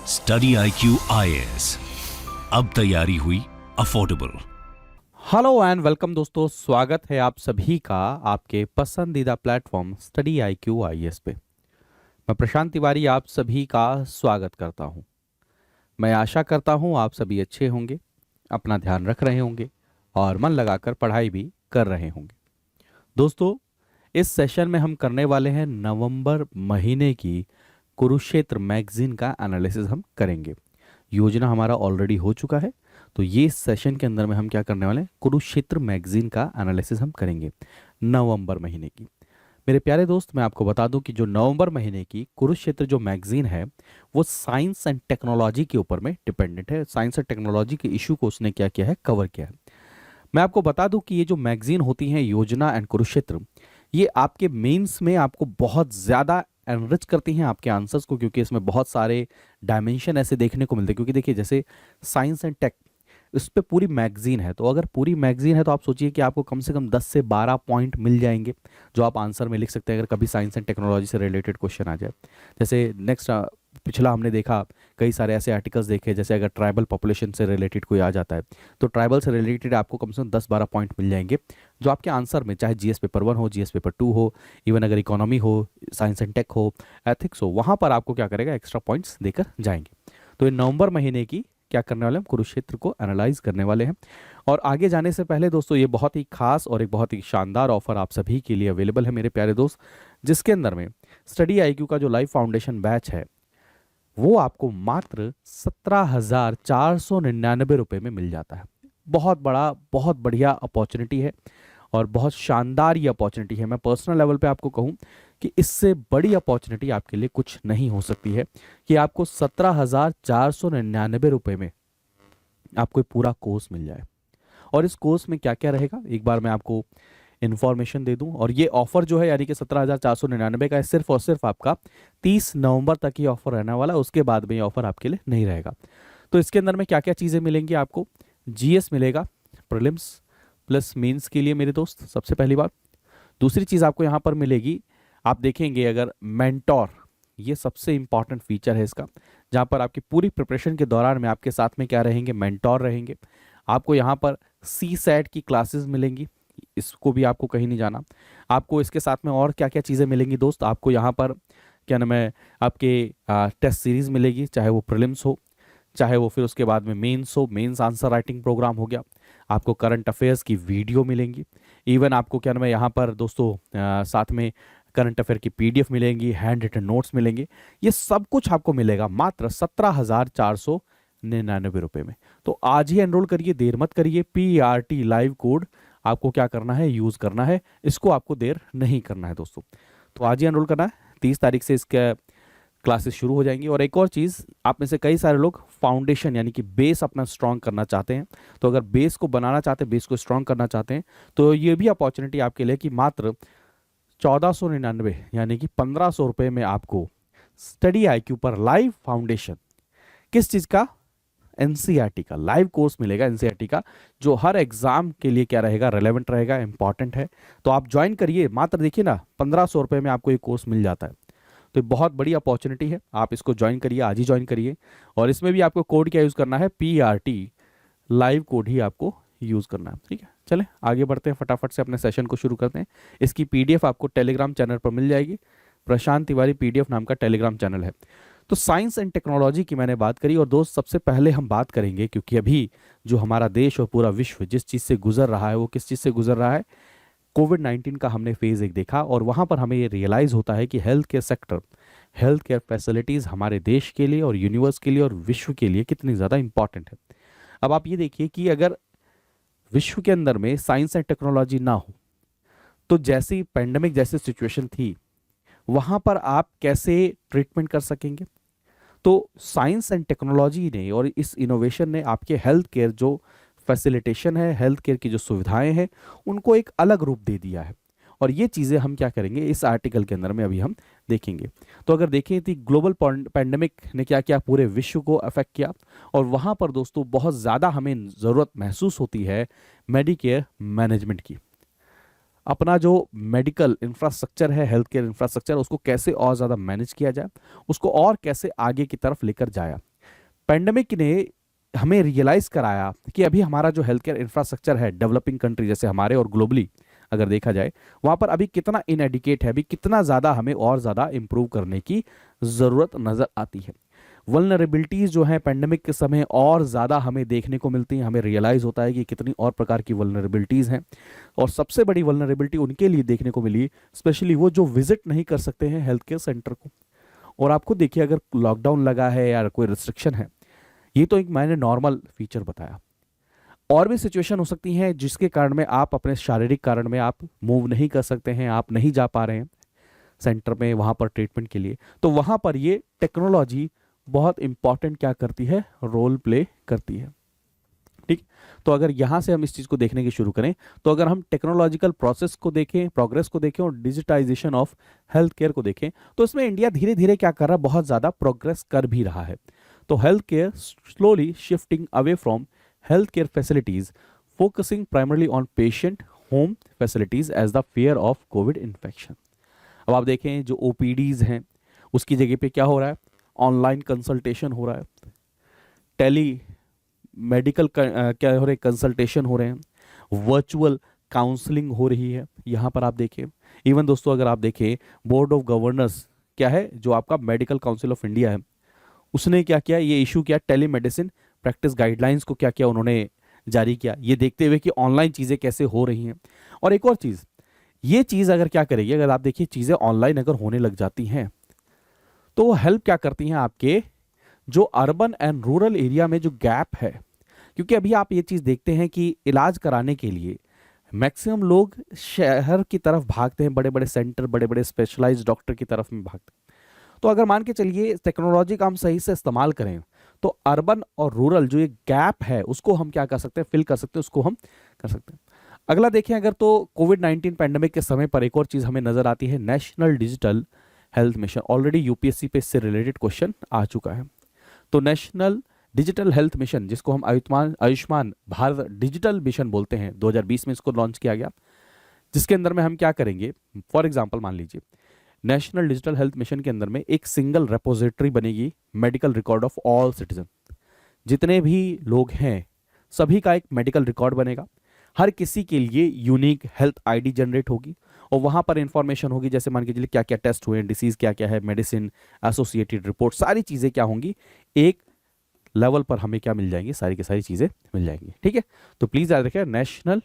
Study IQ IAS, अब तैयारी हुई अफोर्डेबल। हेलो एंड वेलकम दोस्तों, स्वागत है आप सभी का आपके पसंदीदा प्लेटफॉर्म स्टडी IQ IAS पे। मैं प्रशांत तिवारी आप सभी का स्वागत करता हूं। मैं आशा करता हूं आप सभी अच्छे होंगे, अपना ध्यान रख रहे होंगे और मन लगाकर पढ़ाई भी कर रहे होंगे। दोस्तों, इस सेशन में हम करने वाले हैं नवंबर महीने की कुरुक्षेत्र मैगजीन का एनालिसिस हम करेंगे। योजना हमारा ऑलरेडी हो चुका है, तो ये सेशन के अंदर में हम क्या करने वाले हैं, कुरुक्षेत्र मैगजीन का एनालिसिस हम करेंगे नवंबर महीने की। मेरे प्यारे दोस्त, मैं आपको बता दूं कि जो नवंबर महीने की कुरुक्षेत्र जो मैगजीन है वो साइंस एंड टेक्नोलॉजी के ऊपर में डिपेंडेंट है। साइंस एंड टेक्नोलॉजी के इशू को उसने क्या किया है, कवर किया है। मैं आपको बता दूं कि ये जो मैगजीन होती है योजना एंड कुरुक्षेत्र, ये आपके मेंस में आपको बहुत ज़्यादा एनरिच करती हैं आपके आंसर्स को, क्योंकि इसमें बहुत सारे डायमेंशन ऐसे देखने को मिलते हैं। क्योंकि देखिए, जैसे साइंस एंड टेक, इस पे पूरी मैगजीन है, तो अगर पूरी मैगजीन है तो आप सोचिए कि आपको कम से कम 10 से 12 पॉइंट मिल जाएंगे जो आप आंसर में लिख सकते हैं अगर कभी साइंस एंड टेक्नोलॉजी से रिलेटेड क्वेश्चन आ जाए। जैसे नेक्स्ट पिछला हमने देखा, कई सारे ऐसे आर्टिकल्स देखे, जैसे अगर ट्राइबल पॉपुलेशन से रिलेटेड कोई आ जाता है तो ट्राइबल से रिलेटेड आपको कम से कम 10-12 पॉइंट मिल जाएंगे जो आपके आंसर में, चाहे जीएस पेपर 1 हो, जीएस पेपर 2 हो, इवन अगर इकोनॉमी हो, साइंस एंड टेक हो, एथिक्स हो, वहाँ पर आपको क्या करेगा, एक्स्ट्रा पॉइंट्स देकर जाएंगे। तो ये नवंबर महीने की क्या करने वाले हैं, कुरुक्षेत्र को एनालाइज करने वाले हैं। और आगे जाने से पहले दोस्तों, ये बहुत ही खास और एक बहुत ही शानदार ऑफर आप सभी के लिए अवेलेबल है मेरे प्यारे दोस्त, जिसके अंदर में स्टडी IQ का जो लाइव फाउंडेशन बैच है वो आपको मात्र 17,499 रुपये में मिल जाता है। बहुत बड़ा, बहुत बढ़िया अपॉर्चुनिटी है और बहुत शानदार ये अपॉर्चुनिटी है। मैं पर्सनल लेवल पे आपको कहूँ कि इससे बड़ी अपॉर्चुनिटी आपके लिए कुछ नहीं हो सकती है कि आपको 17,499 रुपये में आपको ये पूरा कोर्स मिल जाए। और इस कोर्स में क्या क्या रहेगा, एक बार मैं आपको इन्फॉर्मेशन दे दूं। और ये ऑफर जो है, यानी कि 17,499 का है, सिर्फ और सिर्फ आपका 30 नवंबर तक ही ऑफर रहने वाला है। उसके बाद में ये ऑफर आपके लिए नहीं रहेगा। तो इसके अंदर में क्या क्या चीज़ें मिलेंगी आपको, जीएस मिलेगा, प्रीलिम्स प्लस मेंस के लिए मेरे दोस्त, सबसे पहली बात। दूसरी चीज़ आपको यहाँ पर मिलेगी, आप देखेंगे अगर मेंटोर, ये सबसे इंपॉर्टेंट फीचर है इसका, जहाँ पर आपकी पूरी प्रिपरेशन के दौरान में आपके साथ में क्या रहेंगे, मेंटोर रहेंगे। आपको यहाँ पर CSAT की क्लासेस मिलेंगी, इसको भी आपको कहीं नहीं जाना। आपको इसके साथ में और क्या क्या चीज़ें मिलेंगी दोस्त, आपको यहाँ पर क्या नाम है, आपके टेस्ट सीरीज मिलेगी, चाहे वो प्रीलिम्स हो, चाहे वो फिर उसके बाद में मेंस हो, मेंस आंसर राइटिंग प्रोग्राम हो गया। आपको करंट अफेयर्स की वीडियो मिलेंगी, इवन आपको क्या नाम है यहाँ पर दोस्तों साथ में करंट अफेयर की PDF मिलेंगी, हैंड रिटन नोट्स मिलेंगे। ये सब कुछ आपको मिलेगा मात्र 17,499 रुपये में। तो आज ही एनरोल करिए, देर मत करिए। PRT लाइव कोड आपको क्या करना है, यूज़ करना है, इसको आपको देर नहीं करना है दोस्तों। तो आज ही एनरोल करना है, 30 तारीख से इसके क्लासेस शुरू हो जाएंगी। और एक और चीज़, आप में से कई सारे लोग फाउंडेशन यानी कि बेस अपना स्ट्रॉन्ग करना चाहते हैं। तो अगर बेस को बनाना चाहते हैं, बेस को स्ट्रॉन्ग करना चाहते हैं, तो ये भी अपॉर्चुनिटी आपके लिए कि मात्र 1499 यानी कि 1500 रुपये में आपको स्टडी IQ पर लाइव फाउंडेशन, किस चीज़ का, NCERT का लाइव कोर्स मिलेगा। NCERT का जो हर एग्जाम के लिए क्या रहेगा, रेलेवेंट रहेगा, इंपॉर्टेंट है। तो आप ज्वाइन करिए, मात्र देखिए ना 1500 रुपये में आपको ये कोर्स मिल जाता है। तो बहुत बड़ी अपॉर्चुनिटी है, आप इसको ज्वाइन करिए, आज ही ज्वाइन करिए। और इसमें भी आपको कोड क्या यूज़ करना है, PRT लाइव कोड ही आपको यूज़ करना है। ठीक है, चलें आगे बढ़ते हैं, फटाफट से अपने सेशन को शुरू करते हैं। इसकी PDF आपको टेलीग्राम चैनल पर मिल जाएगी, प्रशांत तिवारी PDF नाम का टेलीग्राम चैनल है। तो साइंस एंड टेक्नोलॉजी की मैंने बात करी, और दोस्त सबसे पहले हम बात करेंगे, क्योंकि अभी जो हमारा देश और पूरा विश्व जिस चीज़ से गुजर रहा है वो किस चीज़ से गुजर रहा है, कोविड-19 का हमने फेज़ एक देखा, और वहाँ पर हमें ये रियलाइज़ होता है कि health care sector, health care facilities हमारे देश के लिए और यूनिवर्स के लिए और विश्व के लिए कितनी ज़्यादा इंपॉर्टेंट है। अब आप ये देखिए कि अगर विश्व के अंदर में साइंस एंड टेक्नोलॉजी ना हो तो जैसी पैंडेमिक जैसी सिचुएशन थी, वहाँ पर आप कैसे ट्रीटमेंट कर सकेंगे। तो साइंस एंड टेक्नोलॉजी ने और इस इनोवेशन ने आपके हेल्थ केयर जो फैसिलिटेशन है, हेल्थ केयर की जो सुविधाएं हैं, उनको एक अलग रूप दे दिया है। और ये चीज़ें हम क्या करेंगे इस आर्टिकल के अंदर में अभी हम देखेंगे। तो अगर देखें तो ग्लोबल पैंडेमिक ने क्या किया, पूरे विश्व को अफेक्ट किया, और वहाँ पर दोस्तों बहुत ज़्यादा हमें ज़रूरत महसूस होती है मेडिकेयर मैनेजमेंट की। अपना जो मेडिकल इंफ्रास्ट्रक्चर है, हेल्थ केयर इंफ्रास्ट्रक्चर, उसको कैसे और ज़्यादा मैनेज किया जाए, उसको और कैसे आगे की तरफ लेकर जाया। पैंडेमिक ने हमें रियलाइज कराया कि अभी हमारा जो हेल्थ केयर इंफ्रास्ट्रक्चर है डेवलपिंग कंट्री जैसे हमारे और ग्लोबली अगर देखा जाए वहाँ पर अभी कितना इनएडिकेट है, अभी कितना ज़्यादा हमें और ज़्यादा इम्प्रूव करने की ज़रूरत नज़र आती है। वल्नरेबिलिटीज़ जो है पैंडेमिक के समय और ज़्यादा हमें देखने को मिलती हैं, हमें रियलाइज़ होता है कि कितनी और प्रकार की वल्नरेबिलिटीज़ हैं। और सबसे बड़ी वल्नरेबिलिटी उनके लिए देखने को मिली, स्पेशली वो जो विजिट नहीं कर सकते हैं हेल्थ केयर सेंटर को। और आपको देखिए अगर लॉकडाउन लगा है या कोई रिस्ट्रिक्शन है, ये तो एक मैंने नॉर्मल फीचर बताया, और भी सिचुएशन हो सकती हैं जिसके कारण में आप अपने शारीरिक कारण में आप मूव नहीं कर सकते हैं, आप नहीं जा पा रहे हैं सेंटर में वहाँ पर ट्रीटमेंट के लिए। तो वहाँ पर ये टेक्नोलॉजी बहुत इंपॉर्टेंट क्या करती है, रोल प्ले करती है। ठीक, तो अगर यहाँ से हम इस चीज़ को देखने की शुरू करें, तो अगर हम टेक्नोलॉजिकल प्रोसेस को देखें, प्रोग्रेस को देखें और डिजिटाइजेशन ऑफ हेल्थ केयर को देखें, तो इसमें इंडिया धीरे धीरे क्या कर रहा है, बहुत ज़्यादा प्रोग्रेस कर भी रहा है। तो health care slowly shifting away from health care facilities, focusing primarily on patient home facilities as the fear of covid infection. अब आप देखें जो ओपीडीज हैं उसकी जगह पे क्या हो रहा है, ऑनलाइन कंसल्टेशन हो रहा है, टेली मेडिकल क्या हो रहे, कंसल्टेशन हो रहे हैं, वर्चुअल काउंसलिंग हो रही है। यहाँ पर आप देखिए इवन दोस्तों अगर आप देखें बोर्ड ऑफ गवर्नर्स क्या है, जो आपका मेडिकल काउंसिल ऑफ इंडिया है, उसने क्या किया, ये इशू किया टेली मेडिसिन प्रैक्टिस गाइडलाइंस को क्या किया उन्होंने जारी किया, ये देखते हुए कि ऑनलाइन चीज़ें कैसे हो रही हैं। और एक और चीज़, ये चीज़ अगर क्या करेगी, अगर आप देखिए चीज़ें ऑनलाइन अगर होने लग जाती हैं तो वो हेल्प क्या करती हैं आपके जो अर्बन एंड रूरल एरिया में जो गैप है, क्योंकि अभी आप ये चीज़ देखते हैं कि इलाज कराने के लिए मैक्सिमम लोग शहर की तरफ भागते हैं, बड़े बड़े सेंटर, बड़े बड़े स्पेशलाइज्ड डॉक्टर की तरफ में भागते हैं। तो अगर मान के चलिए टेक्नोलॉजी का हम सही से इस्तेमाल करें तो अर्बन और रूरल जो ये गैप है उसको हम क्या कर सकते हैं, फिल कर सकते हैं, उसको हम कर सकते हैं। अगला देखें अगर तो कोविड-19 पैंडेमिक के समय पर एक और चीज़ हमें नजर आती है, national digital health mission. Already UPSC पे इससे रिलेटेड क्वेश्चन आ चुका है। तो नेशनल डिजिटल हेल्थ मिशन, जिसको हम आयुष्मान भारत डिजिटल मिशन बोलते हैं, 2020 में इसको लॉन्च किया गया, जिसके अंदर में हम क्या करेंगे, फॉर एग्जाम्पल मान लीजिए नेशनल डिजिटल हेल्थ मिशन के अंदर में एक सिंगल रेपोजिटरी बनेगी, medical record of all citizen, जितने भी लोग हैं सभी का एक मेडिकल रिकॉर्ड बनेगा, हर किसी के लिए यूनिक हेल्थ आईडी जनरेट होगी और वहाँ पर इंफॉर्मेशन होगी, जैसे मान के चलिए क्या क्या टेस्ट हुए हैं, डिसीज़ क्या क्या है, मेडिसिन, एसोसिएटेड रिपोर्ट, सारी चीज़ें क्या होंगी एक लेवल पर हमें क्या मिल जाएंगी, सारी की सारी चीज़ें मिल जाएंगी। ठीक है, तो प्लीज़ याद रखिए नेशनल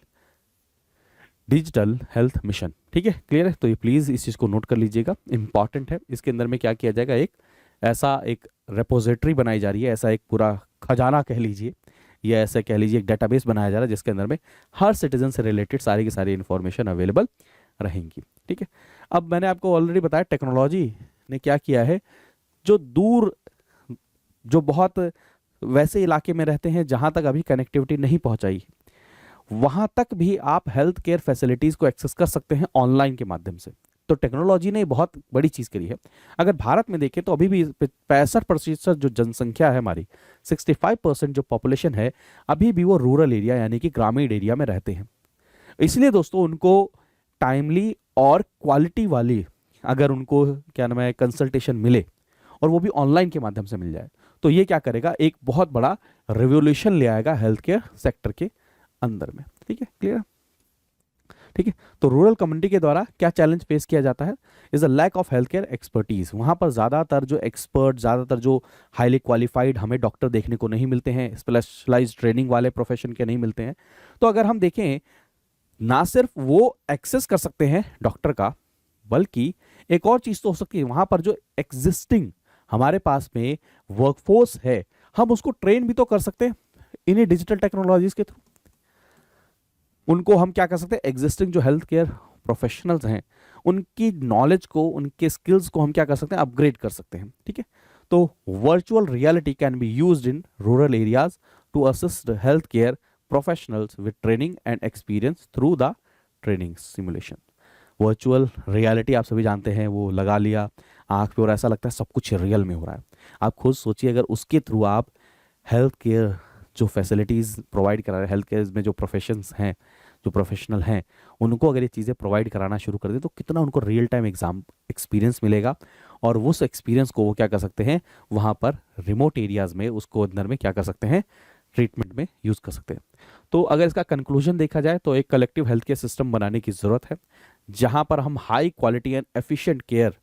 डिजिटल हेल्थ मिशन। ठीक है, क्लियर है, तो ये प्लीज़ इस चीज़ को नोट कर लीजिएगा, इंपॉर्टेंट है। इसके अंदर में क्या किया जाएगा, एक ऐसा एक रेपोजिटरी बनाई जा रही है, ऐसा एक पूरा खजाना कह लीजिए या ऐसे कह लीजिए एक डेटाबेस बनाया जा रहा है, जिसके अंदर में हर सिटीजन से रिलेटेड सारी की सारी इंफॉर्मेशन अवेलेबल रहेंगी। ठीक है, अब मैंने आपको ऑलरेडी बताया टेक्नोलॉजी ने क्या किया है, जो दूर, जो बहुत वैसे इलाके में रहते हैं जहाँ तक अभी कनेक्टिविटी नहीं पहुँचाई, वहाँ तक भी आप हेल्थ केयर फैसिलिटीज़ को एक्सेस कर सकते हैं ऑनलाइन के माध्यम से। तो टेक्नोलॉजी ने बहुत बड़ी चीज़ करी है। अगर भारत में देखें तो अभी भी 65% जो जनसंख्या है हमारी, 65% जो पॉपुलेशन है, अभी भी वो रूरल एरिया यानी कि ग्रामीण एरिया में रहते हैं। इसलिए दोस्तों उनको टाइमली और क्वालिटी वाली अगर उनको क्या नाम है कंसल्टेशन मिले और वो भी ऑनलाइन के माध्यम से मिल जाए, तो ये क्या करेगा, एक बहुत बड़ा रिवोल्यूशन ले आएगा हेल्थ केयर सेक्टर के अंदर में। ठीक है, क्लियर। ठीक है, तो रूरल कम्युनिटी के द्वारा क्या चैलेंज फेस किया जाता है, is a lack of health care expertise. वहाँ पर ज़्यादातर जो एक्सपर्ट, ज़्यादातर जो हाईली क्वालिफाइड हमें डॉक्टर देखने को नहीं मिलते हैं, स्पेशलाइज्ड ट्रेनिंग वाले प्रोफेशन के नहीं मिलते हैं। तो अगर हम देखें, ना सिर्फ वो एक्सेस कर सकते हैं डॉक्टर का, बल्कि एक और चीज़ तो हो सकती है, वहाँ पर जो एग्जिस्टिंग हमारे पास में वर्कफोर्स है, हम उसको ट्रेन भी तो कर सकते हैं इन्हीं डिजिटल टेक्नोलॉजीज के थ्रू। उनको हम क्या कर सकते हैं, एग्जिस्टिंग जो हेल्थ केयर प्रोफेशनल्स हैं उनकी नॉलेज को, उनके स्किल्स को हम क्या कर सकते हैं, अपग्रेड कर सकते हैं। ठीक है, तो virtual reality can be used in rural areas to assist health care professionals with training and experience through the training simulation. Virtual reality आप सभी जानते हैं, वो लगा लिया आँख पे और ऐसा लगता है सब कुछ रियल में हो रहा है। आप खुद सोचिए अगर उसके थ्रू आप हेल्थ केयर जो फैसिलिटीज़ प्रोवाइड करा रहे हैं, हेल्थ केयर में जो प्रोफेशंस हैं, जो प्रोफेशनल हैं, उनको अगर ये चीज़ें प्रोवाइड कराना शुरू कर दें तो कितना उनको रियल टाइम एक्सपीरियंस मिलेगा और उस एक्सपीरियंस को वो क्या कर सकते हैं, वहाँ पर रिमोट एरियाज में उसको अंदर में क्या कर सकते हैं, ट्रीटमेंट में यूज़ कर सकते हैं। तो अगर इसका कंक्लूजन देखा जाए तो एक कलेक्टिव हेल्थ केयर सिस्टम बनाने की ज़रूरत है, जहाँ पर हम high quality and efficient care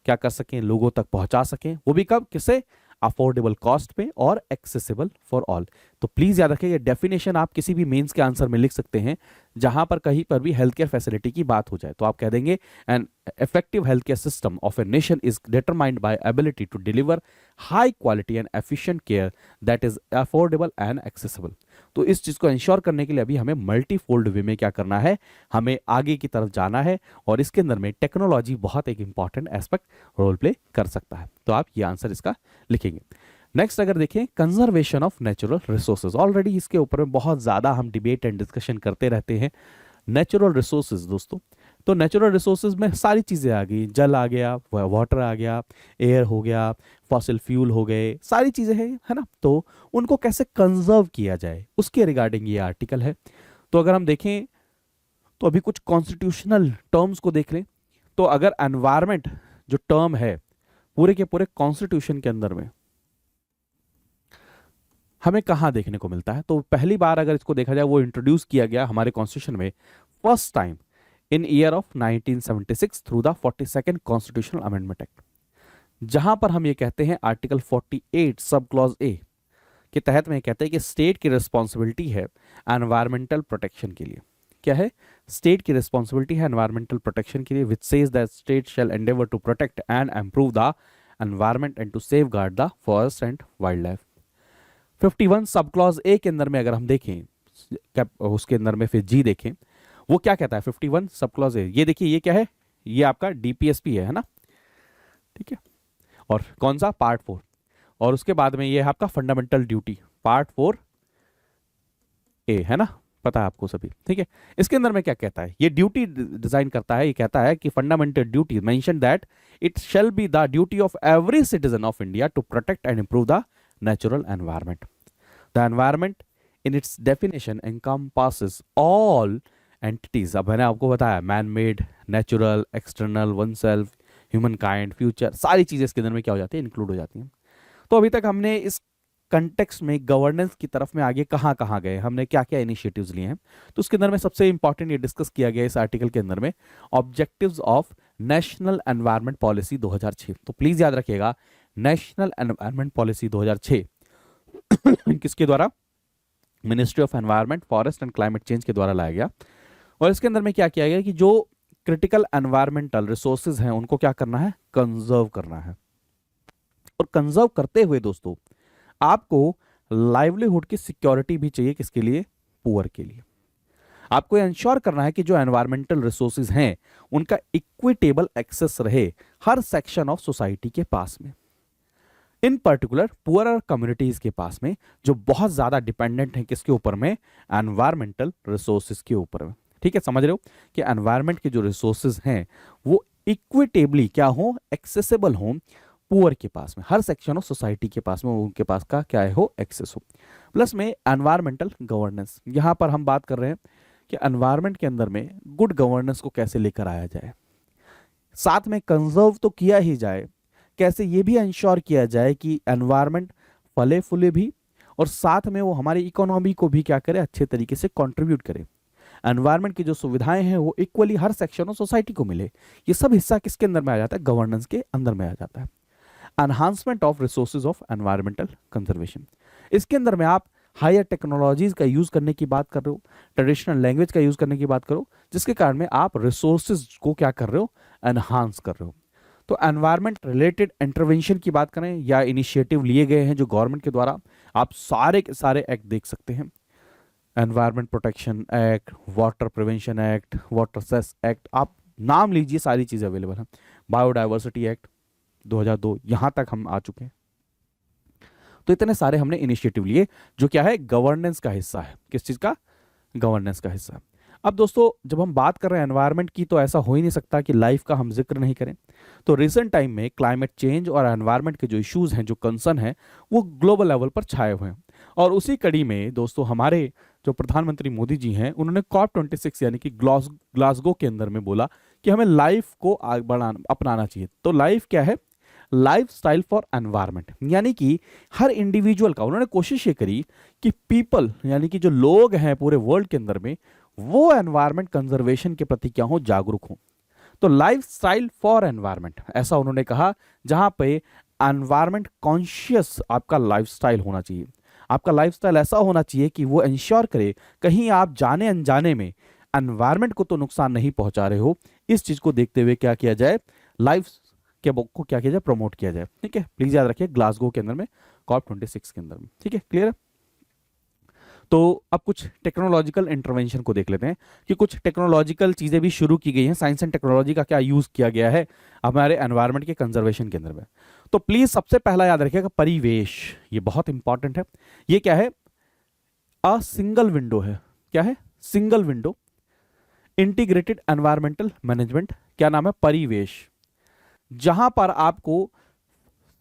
क्या कर सकें, लोगों तक पहुँचा सकें, वो भी कब, किसे, अफोर्डेबल कॉस्ट पे और एक्सेसिबल फॉर ऑल। तो प्लीज़ याद रखिए, ये डेफिनेशन आप किसी भी मेंस के आंसर में लिख सकते हैं, जहां पर कहीं पर भी हेल्थ केयर फैसिलिटी की बात हो जाए तो आप कह देंगे N effective healthcare system of a nation is determined by ability to deliver high quality and efficient care that is affordable and accessible। तो इस चीज को इंश्योर करने के लिए अभी हमें मल्टीफोल्ड वे में क्या करना है, हमें आगे की तरफ जाना है, और इसके अंदर में टेक्नोलॉजी बहुत एक इंपॉर्टेंट एस्पेक्ट रोल प्ले कर सकता है। तो आप ये आंसर इसका लिखेंगे। नेक्स्ट अगर देखें, conservation of natural resources, already इसके ऊपर में बहुत ज़्यादा हम डिबेट एंड डिस्कशन करते रहते हैं। नेचुरल रिसोर्सेज दोस्तों, तो नेचुरल रिसोर्सेज में सारी चीज़ें आ गई, जल आ गया, वाटर आ गया, एयर हो गया, फॉसिल फ्यूल हो गए, सारी चीज़ें हैं, है ना। तो उनको कैसे कंजर्व किया जाए उसके रिगार्डिंग ये आर्टिकल है। तो अगर हम देखें तो अभी कुछ कॉन्स्टिट्यूशनल टर्म्स को देख लें, तो अगर एनवायरमेंट जो टर्म है पूरे के पूरे कॉन्स्टिट्यूशन के अंदर में हमें कहाँ देखने को मिलता है, तो पहली बार अगर इसको देखा जाए वो इंट्रोड्यूस किया गया हमारे कॉन्स्टिट्यूशन में first time in year of 1976 through the 42nd constitutional amendment act, जहां पर हम ये कहते हैं आर्टिकल 48 सब क्लॉज ए के तहत में कहते हैं कि स्टेट की रिस्पॉन्सिबिलिटी है एनवायरमेंटल प्रोटेक्शन के लिए। क्या है, स्टेट की रिस्पॉन्सिबिलिटी है एनवायरमेंटल प्रोटेक्शन के लिए, which says that state shall endeavour to protect and improve the environment and to safeguard the forest and wildlife. 51 sub clause A के अंदर में अगर हम देखें, उसके अंदर में फिर जी देखें, वो क्या कहता है 51 सब क्लॉज ए, ये देखिए ये क्या है, ये आपका डीपीएसपी है ना, ठीक है, और कौन सा पार्ट 4, और उसके बाद में ये है आपका फंडामेंटल ड्यूटी पार्ट 4 ए, है ना, पता है आपको सभी, ठीक है। इसके अंदर में क्या कहता है, ये ड्यूटी डिजाइन करता है, ये कहता है कि fundamental duty mention that it shall be the duty of every citizen of India to protect and improve the natural environment. The environment in its definition encompasses all entities, अब मैंने आपको बताया man made, natural, external, one self, human kind, future, सारी चीजें इसके अंदर में क्या हो जाती है, इंक्लूड हो जाती हैं। तो अभी तक हमने इस कंटेक्स्ट में गवर्नेंस की तरफ में आगे कहाँ कहाँ गए, हमने क्या क्या इनिशिएटिव्स लिए हैं, तो उसके अंदर में सबसे इंपॉर्टेंट ये डिस्कस किया गया इस आर्टिकल के अंदर में objectives of national environment policy 2006। तो प्लीज याद रखिएगा, नेशनल एनवायरनमेंट पॉलिसी 2006 किसके द्वारा, ministry of environment, forest and climate change के द्वारा लाया गया। और इसके अंदर में क्या किया गया कि जो क्रिटिकल एनवायरमेंटल रिसोर्सेज हैं उनको क्या करना है, कंजर्व करना है। और कंजर्व करते हुए दोस्तों आपको लाइवलीहुड की सिक्योरिटी भी चाहिए, किसके लिए, पुअर के लिए। आपको इंश्योर करना है कि जो एनवायरमेंटल रिसोर्सेज हैं उनका इक्विटेबल एक्सेस रहे हर सेक्शन ऑफ सोसाइटी के पास में, इन पर्टिकुलर पुअर कम्युनिटीज के पास में, जो बहुत ज्यादा डिपेंडेंट है किसके ऊपर में, एनवायरमेंटल रिसोर्सेज के ऊपर में। ठीक है, समझ रहे हो कि एनवायरमेंट के जो रिसोर्सेज हैं वो इक्विटेबली क्या हो, एक्सेसिबल हो पुअर के पास में, हर सेक्शन ऑफ सोसाइटी के पास में उनके पास का क्या है हो, एक्सेस हो। प्लस में एनवायरमेंटल गवर्नेंस, यहां पर हम बात कर रहे हैं कि एनवायरमेंट के अंदर में गुड गवर्नेंस को कैसे लेकर आया जाए, साथ में कंजर्व तो किया ही जाए, कैसे ये भी इंश्योर किया जाए कि एनवायरमेंट फले फूले भी और साथ में वो हमारी इकोनॉमी को भी क्या करे, अच्छे तरीके से कंट्रीब्यूट करे, एनवायरमेंट की जो सुविधाएं हैं वो equally her section of society को मिले। ये सब हिस्सा किसके अंदर में आ जाता है, गवर्नेंस के अंदर में आ जाता है। Enhancement of resources of environmental conservation, इसके अंदर में आप हायर टेक्नोलॉजीज का यूज करने की बात कर रहे हो, ट्रेडिशनल लैंग्वेज का यूज करने की बात करो, जिसके कारण में आप रिसोर्सेज को क्या कर रहे हो, एनहांस कर रहे हो। तो एनवायरमेंट रिलेटेड इंटरवेंशन की बात करें या इनिशिएटिव लिए गए हैं जो गवर्नमेंट के द्वारा, आप सारे के सारे एक्ट देख सकते हैं, environment protection act, water prevention act, water cess act, आप नाम लीजिए, सारी चीजें अवेलेबल हैं, बायोडाइवर्सिटी एक्ट 2002, यहां तक हम आ चुके हैं। तो इतने सारे हमने इनिशिएटिव लिए जो क्या है, गवर्नेंस का हिस्सा है, किस चीज का, गवर्नेंस का हिस्सा। अब दोस्तों जब हम बात कर रहे हैं एनवायरनमेंट की तो ऐसा हो ही नहीं सकता कि लाइफ का हम जिक्र नहीं करें। तो रिसेंट टाइम में क्लाइमेट चेंज और एनवायरनमेंट के जो इश्यूज हैं, जो कंसर्न है, वो ग्लोबल लेवल पर छाए हुए हैं। और उसी कड़ी में दोस्तों हमारे जो प्रधानमंत्री मोदी जी हैं उन्होंने COP26 यानी कि ग्लासगो के अंदर में बोला कि हमें लाइफ को बढ़ाना अपनाना चाहिए। तो लाइफ क्या है, लाइफस्टाइल फॉर एनवायरनमेंट, यानी कि हर इंडिविजुअल का उन्होंने कोशिश ये करी कि पीपल यानी कि जो लोग हैं पूरे वर्ल्ड के अंदर में वो एनवायरनमेंट कंजर्वेशन के प्रति क्या हो, जागरूक हो। तो लाइफस्टाइल फॉर एनवायरनमेंट ऐसा उन्होंने कहा जहां पे एनवायरनमेंट कॉन्शियस आपका लाइफस्टाइल होना चाहिए। आपका लाइफस्टाइल ऐसा होना चाहिए कि वो इंश्योर करे कहीं आप जाने अनजाने में एनवायरनमेंट को तो नुकसान नहीं पहुंचा रहे हो। इस चीज को देखते हुए क्या किया जाए, लाइफ के बुक को क्या किया जाए, प्रमोट किया जाए। ठीक है, प्लीज याद रखिए ग्लासगो के अंदर में, COP26 के अंदर में। ठीक है, क्लियर है। तो अब कुछ टेक्नोलॉजिकल इंटरवेंशन को देख लेते हैं कि कुछ टेक्नोलॉजिकल चीजें भी शुरू की गई हैं। साइंस एंड टेक्नोलॉजी का क्या यूज किया गया है हमारे एनवायरनमेंट के कंजर्वेशन के अंदर में। तो प्लीज सबसे पहला याद रखिएगा परिवेश, ये बहुत इंपॉर्टेंट है। ये क्या है, अ सिंगल विंडो है। क्या है, single window integrated environmental management, क्या नाम है, परिवेश, जहां पर आपको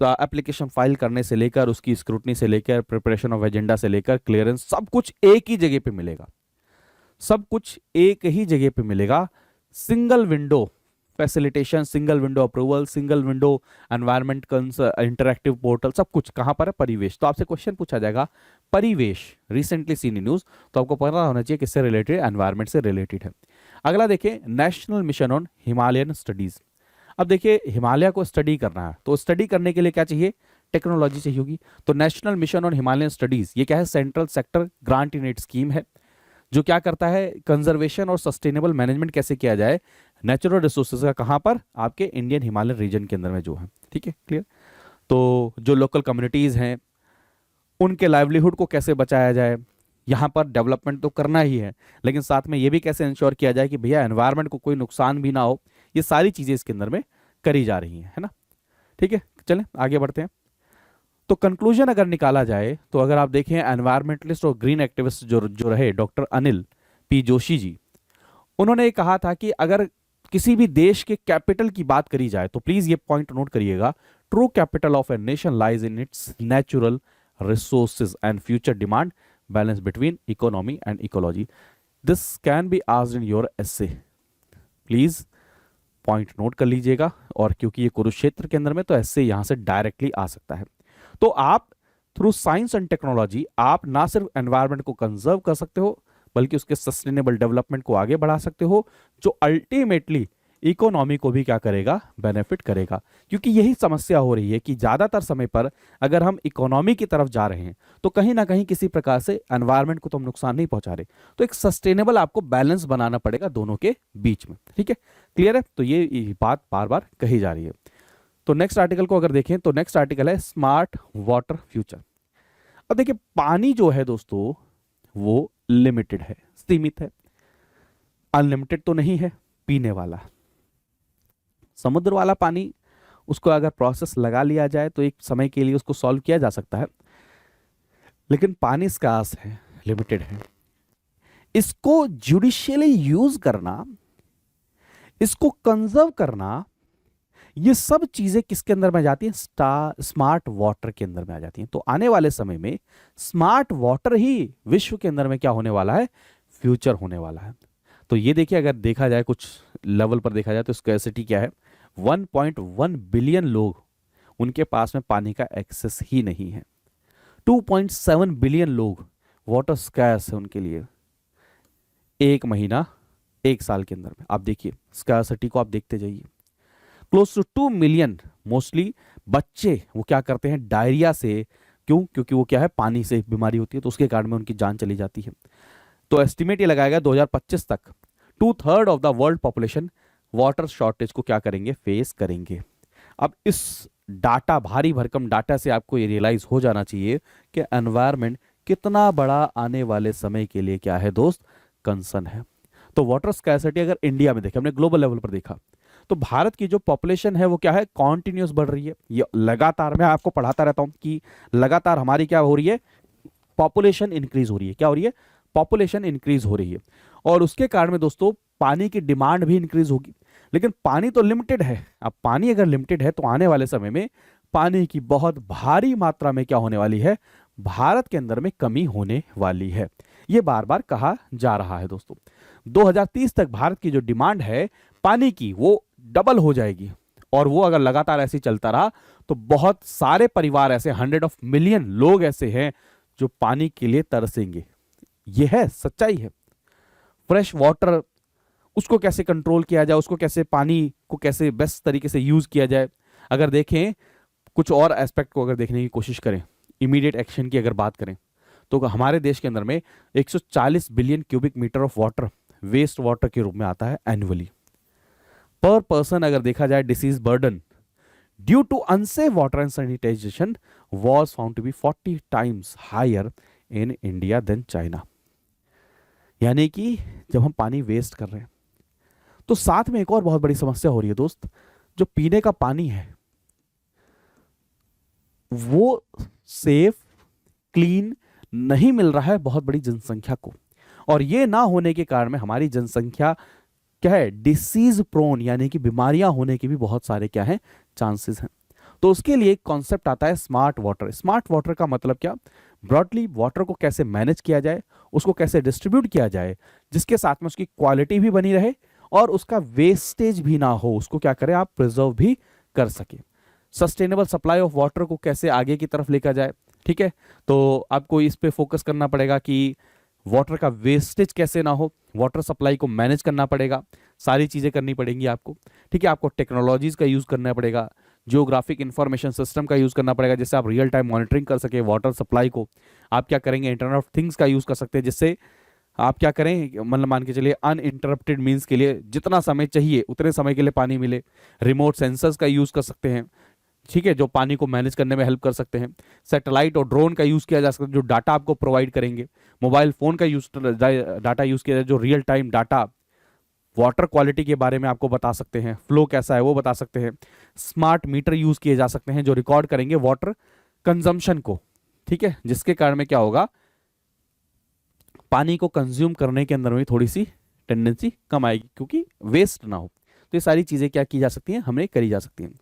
एप्लीकेशन फाइल करने से लेकर उसकी स्क्रूटनी से लेकर प्रिपरेशन ऑफ एजेंडा से लेकर क्लियरेंस सब कुछ एक ही जगह पे मिलेगा। सब कुछ एक ही जगह पे मिलेगा। Single window facilitation, single window approval, single window environment interactive portal, सब कुछ कहां पर है, परिवेश। तो आपसे क्वेश्चन पूछा जाएगा परिवेश, रिसेंटली सीन न्यूज, तो आपको पता होना चाहिए किससे रिलेटेड, एनवायरमेंट से रिलेटेड है। अगला देखिए national mission on Himalayan studies. अब देखिए हिमालय को स्टडी करना है तो स्टडी करने के लिए क्या चाहिए, टेक्नोलॉजी चाहिए होगी। तो national mission on Himalayan studies ये क्या है, central sector grant in aid scheme है जो क्या करता है, कंजर्वेशन और सस्टेनेबल मैनेजमेंट कैसे किया जाए नेचुरल रिसोर्सेज का, कहां पर, आपके इंडियन हिमालयन रीजन के अंदर में जो है। ठीक है, क्लियर। तो जो लोकल कम्युनिटीज हैं उनके लाइवलीहुड को कैसे बचाया जाए, यहाँ पर डेवलपमेंट तो करना ही है लेकिन साथ में ये भी कैसे इंश्योर किया जाए कि भैया एनवायरनमेंट को कोई नुकसान भी ना हो। ये सारी चीजें इसके अंदर में करी जा रही हैं, है ना। ठीक है, चलें आगे बढ़ते हैं। तो कंक्लूजन अगर निकाला जाए तो अगर आप देखें एनवायरमेंटलिस्ट और ग्रीन एक्टिविस्ट जो रहे डॉक्टर अनिल पी जोशी जी, उन्होंने कहा था कि अगर किसी भी देश के कैपिटल की बात करी जाए तो प्लीज ये पॉइंट नोट करिएगा, true capital of a nation lies in its natural resources and future demand balance between economy and ecology. This can be asked in your essay, please point note कर लीजिएगा। और क्योंकि ये कुरुक्षेत्र के अंदर में तो ऐसे यहां से डायरेक्टली आ सकता है। तो आप थ्रू साइंस एंड टेक्नोलॉजी आप ना सिर्फ एनवायरनमेंट को कंजर्व कर सकते हो बल्कि उसके सस्टेनेबल डेवलपमेंट को आगे बढ़ा सकते हो जो अल्टीमेटली इकोनॉमी को भी क्या करेगा, बेनिफिट करेगा। क्योंकि यही समस्या हो रही है कि ज्यादातर समय पर अगर हम इकोनॉमी की तरफ जा रहे हैं तो कहीं ना कहीं किसी प्रकार से एनवायरनमेंट को तो हम नुकसान नहीं पहुंचा रहे। तो एक सस्टेनेबल आपको बैलेंस बनाना पड़ेगा दोनों के बीच में। ठीक है, क्लियर है। तो ये बात बार बार कही जा रही है। तो नेक्स्ट आर्टिकल को अगर देखें तो नेक्स्ट आर्टिकल है स्मार्ट वाटर फ्यूचर। अब देखिए पानी जो है दोस्तों वो लिमिटेड है, सीमित है, अनलिमिटेड तो नहीं है। पीने वाला समुद्र वाला पानी उसको अगर प्रोसेस लगा लिया जाए तो एक समय के लिए उसको सॉल्व किया जा सकता है, लेकिन पानी स्कार्स है, लिमिटेड है। इसको जुडिशियली यूज करना, इसको कंजर्व करना, ये सब चीजें किसके अंदर में आ जाती हैं, स्मार्ट वाटर के अंदर में आ जाती हैं। तो आने वाले समय में स्मार्ट वाटर ही विश्व के अंदर में क्या होने वाला है, फ्यूचर होने वाला है। तो ये देखिए अगर देखा जाए कुछ लेवल पर देखा जाए तो स्कैर्सिटी क्या है, 1.1 बिलियन लोग उनके पास में पानी का एक्सेस ही नहीं है। 2.7 बिलियन लोग वाटर स्कैर्स है उनके लिए। एक महीना एक साल के अंदर में आप देखिए स्कैर्सिटी को, आप देखते जाइए। क्लोज टू 2 मिलियन मोस्टली बच्चे वो क्या करते हैं, डायरिया से, क्यों, क्योंकि वो क्या है, पानी से बीमारी होती है तो उसके कारण में उनकी जान चली जाती है। तो एस्टिमेट ये लगाया गया 2025 तक 2/3 of the world population water shortage को क्या करेंगे, फेस करेंगे। अब इस डाटा, भारी भरकम डाटा से आपको ये रियलाइज हो जाना चाहिए कि एनवायरनमेंट कितना बड़ा आने वाले समय के लिए क्या है दोस्त, कंसर्न है। तो वाटर स्कैर्सिटी अगर इंडिया में देखें, हमने ग्लोबल लेवल पर देखा तो भारत की जो पॉपुलेशन है वो क्या है, कॉन्टिन्यूस बढ़ रही है। ये लगातार मैं आपको पढ़ाता रहता हूं कि लगातार हमारी क्या हो रही है, पॉपुलेशन इंक्रीज हो रही है। क्या हो रही है, पॉपुलेशन इंक्रीज हो रही है। और उसके कारण में दोस्तों पानी की डिमांड भी इंक्रीज होगी, लेकिन पानी तो लिमिटेड है। अब पानी अगर लिमिटेड है तो आने वाले समय में पानी की बहुत भारी मात्रा में क्या होने वाली है, भारत के अंदर में कमी होने वाली है। यह बार बार कहा जा रहा है दोस्तों। 2030 तक भारत की जो डिमांड है पानी की वो डबल हो जाएगी। और वो अगर लगातार ऐसे चलता रहा तो बहुत सारे परिवार ऐसे, 100 ऑफ मिलियन लोग ऐसे हैं जो पानी के लिए तरसेंगे। यह है सच्चाई है। फ्रेश वाटर, उसको कैसे कंट्रोल किया जाए, उसको कैसे, पानी को कैसे बेस्ट तरीके से यूज किया जाए। अगर देखें कुछ और एस्पेक्ट को अगर देखने की कोशिश करें, इमीडिएट एक्शन की अगर बात करें, तो हमारे देश के अंदर में 140 billion cubic metre of water waste water के रूप में आता है एनुअली। पर पर्सन अगर देखा जाए, disease burden due to unsafe water and sanitisation was found to be 40 times higher in India than China। यानी कि जब हम पानी वेस्ट कर रहे हैं तो साथ में एक और बहुत बड़ी समस्या हो रही है दोस्त, जो पीने का पानी है वो सेफ क्लीन नहीं मिल रहा है बहुत बड़ी जनसंख्या को, और ये ना होने के कारण में हमारी जनसंख्या क्या है, डिसीज प्रोन, यानी कि बीमारियां होने के भी बहुत सारे क्या है चांसेस हैं। तो उसके लिए एक कॉन्सेप्ट आता है स्मार्ट वाटर। स्मार्ट वाटर का मतलब क्या, ब्रॉडली वाटर को कैसे मैनेज किया जाए, उसको कैसे डिस्ट्रीब्यूट किया जाए, जिसके साथ में उसकी क्वालिटी भी बनी रहे और उसका वेस्टेज भी ना हो, उसको क्या करें आप प्रिजर्व भी कर सके। सस्टेनेबल सप्लाई ऑफ वाटर को कैसे आगे की तरफ लेकर जाए, ठीक है। तो आपको इस पे फोकस करना पड़ेगा कि वाटर का वेस्टेज कैसे ना हो, वाटर सप्लाई को मैनेज करना पड़ेगा, सारी चीजें करनी पड़ेंगी आपको, ठीक है। आपको टेक्नोलॉजीज का यूज करना पड़ेगा, जियोग्राफिक इंफॉर्मेशन सिस्टम का यूज करना पड़ेगा, जिससे आप रियल टाइम मॉनिटरिंग कर सके वाटर सप्लाई को। आप क्या करेंगे, इंटरनेट ऑफ थिंग्स का यूज कर सकते हैं, जिससे आप क्या करें, मतलब मान के चलिए अनइंटरप्टेड मीन्स के लिए जितना समय चाहिए उतने समय के लिए पानी मिले। रिमोट सेंसर्स का यूज कर सकते हैं, ठीक है, जो पानी को मैनेज करने में हेल्प कर सकते हैं। सैटेलाइट और ड्रोन का यूज किया जा सकता है, जो डाटा आपको प्रोवाइड करेंगे। मोबाइल फोन का यूज डाटा यूज किया जाए, जो real time data water quality के बारे में आपको बता सकते हैं, फ्लो कैसा है वो बता सकते हैं। स्मार्ट मीटर यूज किए जा सकते हैं जो रिकॉर्ड करेंगे वाटर कंजम्पशन को, ठीक है, जिसके कारण में क्या होगा, पानी को कंज्यूम करने के अंदर में थोड़ी सी टेंडेंसी कम आएगी क्योंकि वेस्ट ना हो। तो ये सारी चीजें क्या की जा सकती हैं, हमें करी जा सकती हैं।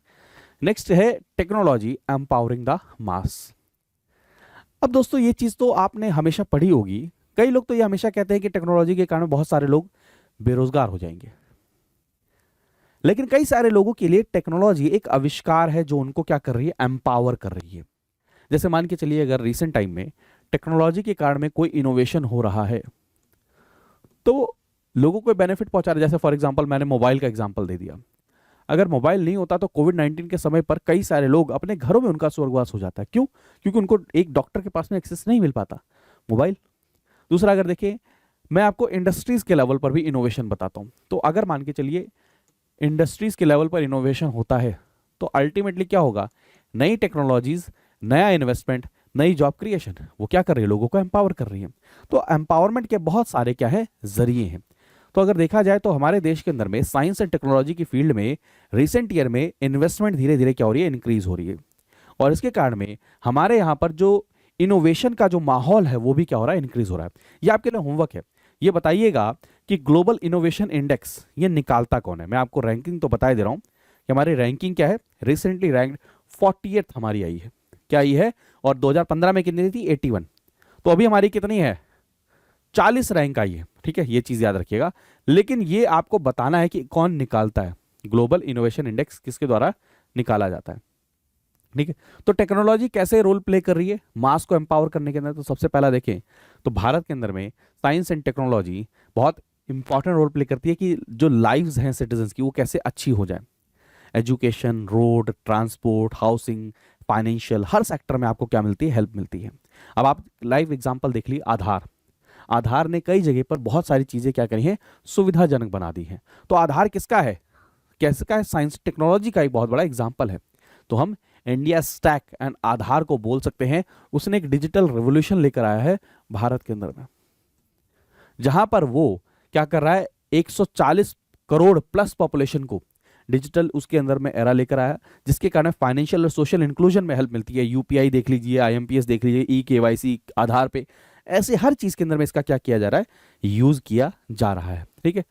नेक्स्ट है टेक्नोलॉजी एम्पावरिंग द मास। अब दोस्तों ये चीज तो आपने हमेशा पढ़ी होगी, कई लोग तो ये हमेशा कहते हैं कि टेक्नोलॉजी के कारण बहुत सारे लोग बेरोजगार हो जाएंगे, लेकिन कई सारे लोगों के लिए टेक्नोलॉजी एक आविष्कार है जो उनको क्या कर रही है, एम्पावर कर रही है। जैसे मान के चलिए अगर रिसेंट टाइम में टेक्नोलॉजी के कारण में कोई इनोवेशन हो रहा है तो लोगों को बेनिफिट पहुंचा रहा है। जैसे फॉर एग्जांपल मैंने मोबाइल का एग्जांपल दे दिया, अगर मोबाइल नहीं होता तो कोविड-19 के समय पर कई सारे लोग अपने घरों में उनका स्वर्गवास हो जाता है। क्यों? क्योंकि उनको एक डॉक्टर के पास में एक्सेस नहीं मिल पाता, मोबाइल। दूसरा अगर देखिए, मैं आपको इंडस्ट्रीज के लेवल पर भी इनोवेशन बताता हूं। तो अगर मान के चलिए इंडस्ट्रीज के लेवल पर इनोवेशन होता है तो अल्टीमेटली क्या होगा, नई टेक्नोलॉजीज, नया इन्वेस्टमेंट, नई जॉब क्रिएशन, वो क्या कर रही है, लोगों को एम्पावर कर रही है। तो एम्पावरमेंट के बहुत सारे क्या है जरिए हैं। तो अगर देखा जाए तो हमारे देश के अंदर में साइंस एंड टेक्नोलॉजी की फील्ड में रिसेंट ईयर में इन्वेस्टमेंट धीरे धीरे क्या हो रही है, इंक्रीज हो रही है, और इसके कारण में हमारे यहाँ पर जो इनोवेशन का जो माहौल है वो भी क्या हो रहा है, इंक्रीज हो रहा है। ये आपके लिए होमवर्क है, ये बताइएगा कि ग्लोबल इनोवेशन इंडेक्स ये निकालता कौन है। मैं आपको रैंकिंग तो बता दे रहा हूं कि हमारी रैंकिंग क्या है, रिसेंटली रैंक्ड 48th हमारी आई है, क्या आई है, और 2015 में कितनी थी, 81। तो अभी हमारी कितनी है, 40 रैंक आई है, ठीक है, ये चीज याद रखिएगा। लेकिन ये आपको बताना है कि कौन निकालता है, ग्लोबल इनोवेशन इंडेक्स किसके द्वारा निकाला जाता है, ठीक है। तो टेक्नोलॉजी कैसे रोल प्ले कर रही है मास को एम्पावर करने के अंदर, तो सबसे पहला देखें तो भारत के अंदर में साइंस एंड टेक्नोलॉजी बहुत इंपॉर्टेंट रोल प्ले करती है कि जो लाइव्स हैं सिटीजन्स की वो कैसे अच्छी हो जाए। Education, road, transport, housing, financial, हर सेक्टर में आपको क्या मिलती है, हेल्प मिलती है। अब आप लाइव एग्जाम्पल देख लीजिए, आधार ने कई जगह पर बहुत सारी चीजें क्या करी हैं, सुविधाजनक बना दी हैं। तो आधार किसका है, कैसे का है, साइंस टेक्नोलॉजी का एक बहुत बड़ा एग्जाम्पल है। तो हम इंडिया स्टैक एंड आधार को बोल सकते हैं, उसने एक डिजिटल रेवोल्यूशन लेकर आया है भारत के अंदर में, जहां पर वो क्या कर रहा है, 140 करोड़ प्लस पॉपुलेशन को डिजिटल उसके अंदर में एरा लेकर आया, जिसके कारण फाइनेंशियल और सोशल इंक्लूजन में हेल्प मिलती है। यूपीआई देख लीजिए, आईएमपीएस देख लीजिए, ई केवाईसी आधार पे, ऐसे हर चीज के अंदर में इसका क्या किया जा रहा है, यूज किया जा रहा है, ठीक है।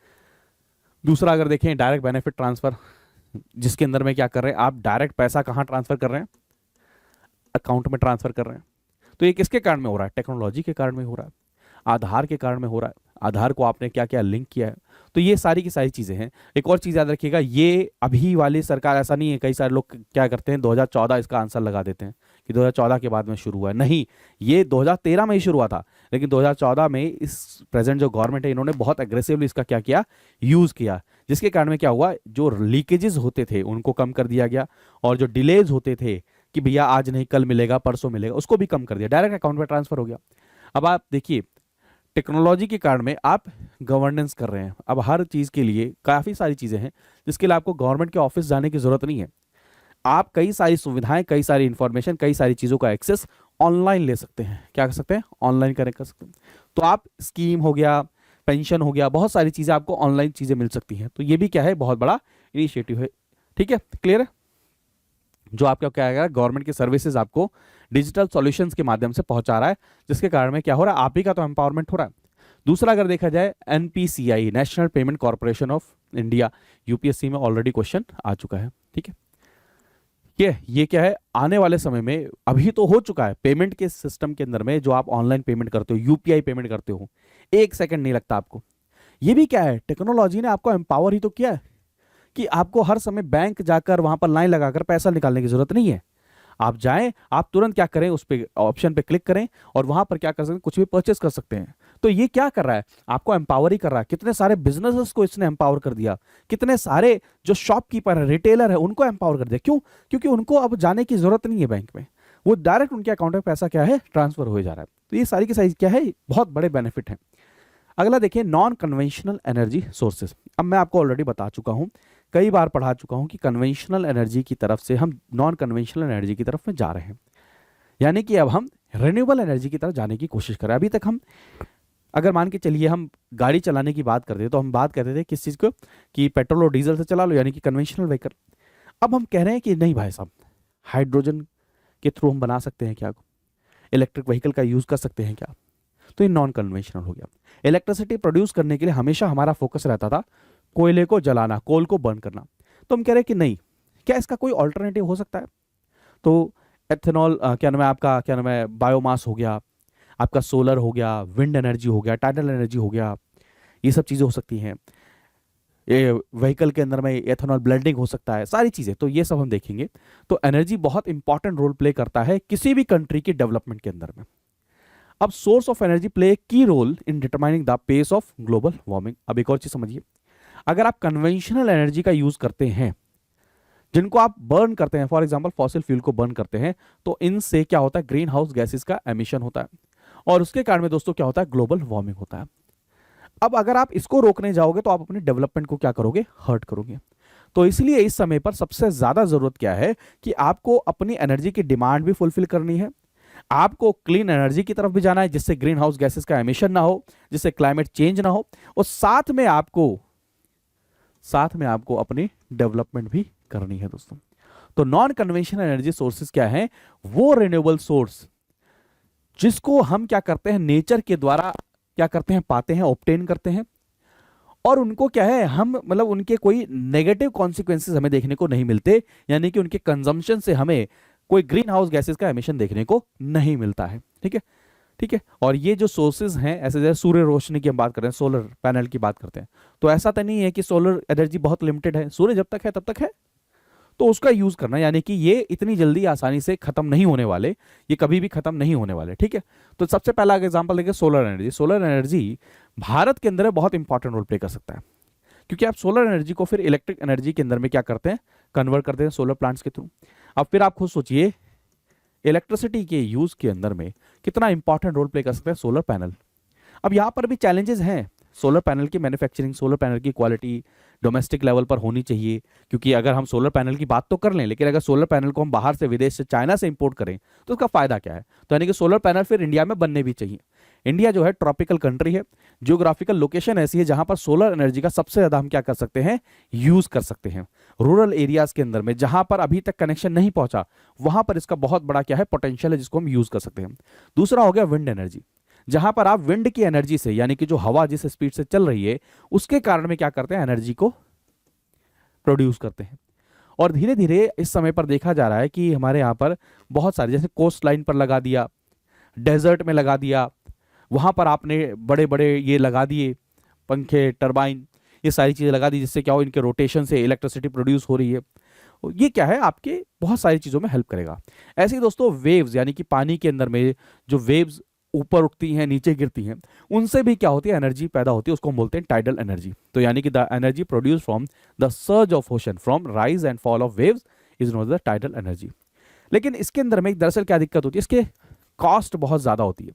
दूसरा अगर देखें डायरेक्ट बेनिफिट ट्रांसफर, जिसके अंदर में क्या कर रहे हैं आप, डायरेक्ट पैसा कहां ट्रांसफर कर रहे हैं, अकाउंट में ट्रांसफर कर रहे हैं। तो ये किसके कारण में हो रहा है, टेक्नोलॉजी के कारण में हो रहा है, आधार के कारण में हो रहा है। आधार को आपने क्या क्या लिंक किया है। तो ये सारी की सारी चीज़ें हैं। एक और चीज़ याद रखिएगा, ये अभी वाली सरकार ऐसा नहीं है, कई सारे लोग क्या करते हैं 2014 इसका आंसर लगा देते हैं कि 2014 के बाद में शुरू हुआ है। नहीं, ये 2013 में ही शुरू हुआ था, लेकिन 2014 में इस प्रेजेंट जो गवर्नमेंट है इन्होंने बहुत एग्रेसिवली इसका क्या किया, यूज़ किया, जिसके कारण में क्या हुआ, जो लीकेजेस होते थे उनको कम कर दिया गया, और जो डिलेज होते थे कि भैया आज नहीं कल मिलेगा परसों मिलेगा, उसको भी कम कर दिया, डायरेक्ट अकाउंट में ट्रांसफर हो गया। अब आप देखिए टेक्नोलॉजी के कारण में आप गवर्नेंस कर रहे हैं। अब हर चीज़ के लिए काफ़ी सारी चीज़ें हैं जिसके लिए आपको गवर्नमेंट के ऑफिस जाने की ज़रूरत नहीं है। आप कई सारी सुविधाएं, कई सारी इंफॉर्मेशन, कई सारी चीज़ों का एक्सेस ऑनलाइन ले सकते हैं। क्या कर सकते हैं, ऑनलाइन कनेक्ट कर सकते हैं। तो आप स्कीम हो गया, पेंशन हो गया, बहुत सारी चीज़ें आपको ऑनलाइन चीज़ें मिल सकती हैं। तो ये भी क्या है, बहुत बड़ा इनिशिएटिव है। ठीक है, क्लियर है। जो आपका क्या है, गवर्नमेंट की सर्विसेज आपको डिजिटल सॉल्यूशंस के माध्यम से पहुंचा रहा है, जिसके कारण में क्या हो रहा है, आप ही का तो एम्पावरमेंट हो रहा है। दूसरा अगर देखा जाए NPCI, national payment corporation of India, UPSC में ऑलरेडी क्वेश्चन आ चुका है। ठीक है, ये क्या है, आने वाले समय में, अभी तो हो चुका है, पेमेंट के सिस्टम के अंदर में जो आप ऑनलाइन पेमेंट करते हो, यूपीआई पेमेंट करते हो, 1 सेकंड नहीं लगता आपको। ये भी क्या है, टेक्नोलॉजी ने आपको एम्पावर ही तो किया है कि आपको हर समय बैंक जाकर वहां पर लाइन लगाकर पैसा निकालने की जरूरत नहीं है। आप जाएं, आप तुरंत क्या करें, उस पे ऑप्शन पे क्लिक करें और वहां पर क्या कर सकते हैं, कुछ भी परचेस कर सकते हैं। तो ये क्या कर रहा है, आपको एम्पावर ही कर रहा है। कितने सारे बिजनेसेस को इसने एम्पावर कर दिया, कितने सारे जो शॉपकीपर है, रिटेलर है, उनको एम्पावर कर दिया। क्यों, क्योंकि उनको अब जाने की जरूरत नहीं है बैंक में, वो डायरेक्ट उनके अकाउंट में पैसा क्या है, ट्रांसफर हो जा रहा है। तो ये सारी की सारी क्या है, बहुत बड़े बेनिफिट हैं। अगला देखिए, नॉन कन्वेंशनल एनर्जी सोर्सेज। अब मैं आपको ऑलरेडी बता चुका हूं, कई बार पढ़ा चुका हूं कि कन्वेंशनल एनर्जी की तरफ से हम नॉन कन्वेंशनल एनर्जी की तरफ में जा रहे हैं, यानी कि अब हम रिन्यूएबल एनर्जी की तरफ जाने की कोशिश कर रहे हैं। अभी तक हम, अगर मान के चलिए हम गाड़ी चलाने की बात करते तो हम बात करते थे किस चीज़ को, कि पेट्रोल और डीजल से चला लो, यानी कि कन्वेंशनल व्हीकल। अब हम कह रहे हैं कि नहीं भाई साहब, हाइड्रोजन के थ्रू हम बना सकते हैं क्या, इलेक्ट्रिक व्हीकल का यूज़ कर सकते हैं क्या। तो ये नॉन कन्वेंशनल हो गया। इलेक्ट्रिसिटी प्रोड्यूस करने के लिए हमेशा हमारा फोकस रहता था कोयले को जलाना, कोल को बर्न करना। तो हम कह रहे हैं कि नहीं, क्या इसका कोई ऑल्टरनेटिव हो सकता है। तो एथेनॉल, क्या नाम है आपका, क्या नाम है, बायोमास हो गया, आपका सोलर हो गया, विंड एनर्जी हो गया, टाइडल एनर्जी हो गया, ये सब चीज़ें हो सकती हैं। ये व्हीकल के अंदर में एथेनॉल ब्लेंडिंग हो सकता है, सारी चीज़ें। तो ये सब हम देखेंगे। तो एनर्जी बहुत इंपॉर्टेंट रोल प्ले करता है किसी भी कंट्री की डेवलपमेंट के अंदर में। अब source of energy play key role in determining the pace of global warming. अब एक और चीज समझिए, अगर आप कन्वेंशनल एनर्जी का यूज करते हैं, जिनको आप बर्न करते हैं, फॉर एग्जांपल फॉसिल फ्यूल को बर्न करते हैं, तो इनसे क्या होता है, ग्रीन हाउस गैसेस का एमिशन होता है, और उसके कारण में दोस्तों क्या होता है, ग्लोबल वार्मिंग होता है। अब अगर आप इसको रोकने जाओगे तो आप अपने डेवलपमेंट को क्या करोगे, हर्ट करोगे। तो इसलिए इस समय पर सबसे ज्यादा जरूरत क्या है कि आपको अपनी एनर्जी की डिमांड भी फुलफिल करनी है, आपको क्लीन एनर्जी की तरफ भी जाना है, जिससे ग्रीन हाउस गैसेस का एमिशन ना हो, जिससे क्लाइमेट चेंज ना हो, और साथ में आपको अपनी डेवलपमेंट भी करनी है दोस्तों। तो नॉन कन्वेंशनल एनर्जी सोर्सेज क्या है, वो रिन्यूएबल सोर्स जिसको हम क्या करते हैं, नेचर के द्वारा क्या करते हैं, पाते हैं, ऑब्टेन करते हैं, और उनको क्या है, हम मतलब उनके कोई नेगेटिव कॉन्सिक्वेंसेस हमें देखने को नहीं मिलते, यानी कि उनके कंजम्पशन से हमें कोई ग्रीन हाउस गैसेस का एमिशन देखने को नहीं मिलता है। ठीक है, ठीक है। और ये जो सोर्सेज हैं, ऐसे जैसे सूर्य रोशनी की हम बात करते हैं, सोलर पैनल की बात करते हैं, तो ऐसा तो नहीं है कि सोलर एनर्जी बहुत लिमिटेड है, सूर्य जब तक है तब तक है, तो उसका यूज करना, यानी कि ये इतनी जल्दी आसानी से खत्म नहीं होने वाले, ये कभी भी खत्म नहीं होने वाले। ठीक है, तो सबसे पहला एग्जांपल देखिए solar energy. Solar energy Bharat के अंदर बहुत इंपॉर्टेंट रोल प्ले कर सकता है, क्योंकि आप सोलर एनर्जी को फिर इलेक्ट्रिक एनर्जी के अंदर में क्या करते हैं, कन्वर्ट करते हैं सोलर प्लांट्स के थ्रू। अब फिर आप खुद सोचिए, इलेक्ट्रिसिटी के यूज के अंदर में कितना इंपॉर्टेंट रोल प्ले कर सकते हैं सोलर पैनल। अब यहां पर भी चैलेंजेस हैं, सोलर पैनल की मैन्युफैक्चरिंग, सोलर पैनल की क्वालिटी डोमेस्टिक लेवल पर होनी चाहिए, क्योंकि अगर हम सोलर पैनल की बात तो कर लें, लेकिन अगर सोलर पैनल को हम बाहर से, विदेश से, चाइना से इंपोर्ट करें तो उसका फायदा क्या है। तो यानी कि सोलर पैनल फिर इंडिया में बनने भी चाहिए। इंडिया जो है ट्रॉपिकल कंट्री है, जियोग्राफिकल लोकेशन ऐसी है जहां पर सोलर एनर्जी का सबसे ज्यादा हम क्या कर सकते हैं, यूज कर सकते हैं। रूरल एरियाज के अंदर में जहां पर अभी तक कनेक्शन नहीं पहुंचा, वहां पर इसका बहुत बड़ा क्या है, पोटेंशियल है, जिसको हम यूज कर सकते हैं। दूसरा हो गया विंड एनर्जी, जहां पर आप विंड की एनर्जी से, यानी कि जो हवा जिस स्पीड से चल रही है उसके कारण में क्या करते हैं, एनर्जी को प्रोड्यूस करते हैं। और धीरे धीरे इस समय पर देखा जा रहा है कि हमारे यहाँ पर बहुत सारे, जैसे कोस्ट लाइन पर लगा दिया, डेजर्ट में लगा दिया, वहाँ पर आपने बड़े बड़े ये लगा दिए पंखे, टरबाइन, ये सारी चीज़ें लगा दी, जिससे क्या हो, इनके रोटेशन से इलेक्ट्रिसिटी प्रोड्यूस हो रही है। ये क्या है, आपके बहुत सारी चीज़ों में हेल्प करेगा। ऐसे ही दोस्तों वेव्स, यानी कि पानी के अंदर में जो वेव्स ऊपर उठती हैं नीचे गिरती हैं, उनसे भी क्या होती है, एनर्जी पैदा होती है, उसको हम बोलते हैं टाइडल एनर्जी। तो यानी कि the energy produce from the surge of ocean from rise and fall of waves is known the tidal energy. लेकिन इसके अंदर में दरअसल क्या दिक्कत होती है, इसके कॉस्ट बहुत ज़्यादा होती है,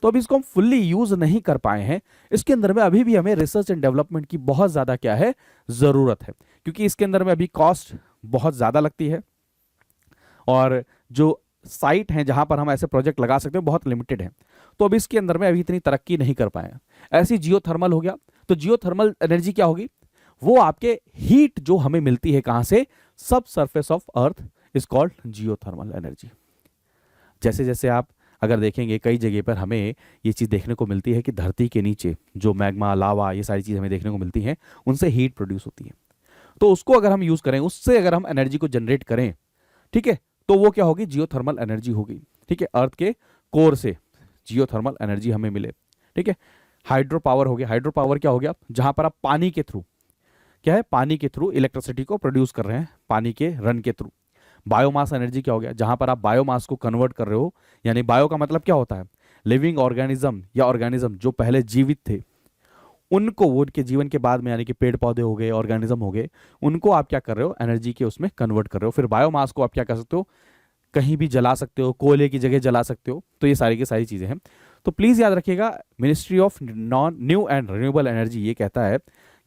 तो अभी इसको हम फुल्ली यूज नहीं कर पाए हैं। इसके अंदर में अभी भी हमें रिसर्च एंड डेवलपमेंट की बहुत ज़्यादा क्या है, ज़रूरत है, क्योंकि इसके अंदर में अभी कॉस्ट बहुत ज़्यादा लगती है और जो साइट हैं जहां पर हम ऐसे प्रोजेक्ट लगा सकते हैं बहुत लिमिटेड है। तो अभी इसके अंदर में अभी इतनी तरक्की नहीं कर पाए हैं। ऐसी जियोथर्मल हो गया, तो जियोथर्मल एनर्जी क्या होगी, वो आपके हीट जो हमें मिलती है कहां से, सब surface of earth is called geothermal energy. जैसे जैसे आप अगर देखेंगे कई जगह पर हमें ये चीज़ देखने को मिलती है कि धरती के नीचे जो मैग्मा, लावा, ये सारी चीज़ हमें देखने को मिलती हैं, उनसे हीट प्रोड्यूस होती है। तो उसको अगर हम यूज़ करें, उससे अगर हम एनर्जी को जनरेट करें, ठीक है, तो वो क्या होगी, जियोथर्मल एनर्जी होगी। ठीक है, अर्थ के कोर से जियोथर्मल एनर्जी हमें मिले। ठीक है, हाइड्रो पावर हो गया। हाइड्रो पावर क्या हो गया, जहां पर आप पानी के थ्रू, क्या है, पानी के थ्रू इलेक्ट्रिसिटी को प्रोड्यूस कर रहे हैं, पानी के रन के थ्रू। बायोमास एनर्जी क्या हो गया, जहां पर आप बायोमास को कन्वर्ट कर रहे हो, यानी बायो का मतलब क्या होता है, लिविंग ऑर्गेनिज्म या ऑर्गेनिज्म जो पहले जीवित थे, उनको वो उनके जीवन के बाद में, यानी कि पेड़ पौधे हो गए, ऑर्गेनिज्म हो गए, उनको आप क्या कर रहे हो, एनर्जी के उसमें कन्वर्ट कर रहे हो। फिर बायोमास को आप क्या कर सकते हो, कहीं भी जला सकते हो, कोयले की जगह जला सकते हो। तो ये सारी की सारी चीज़ें हैं। तो प्लीज़ याद रखिएगा, ministry of non new and renewable energy ये कहता है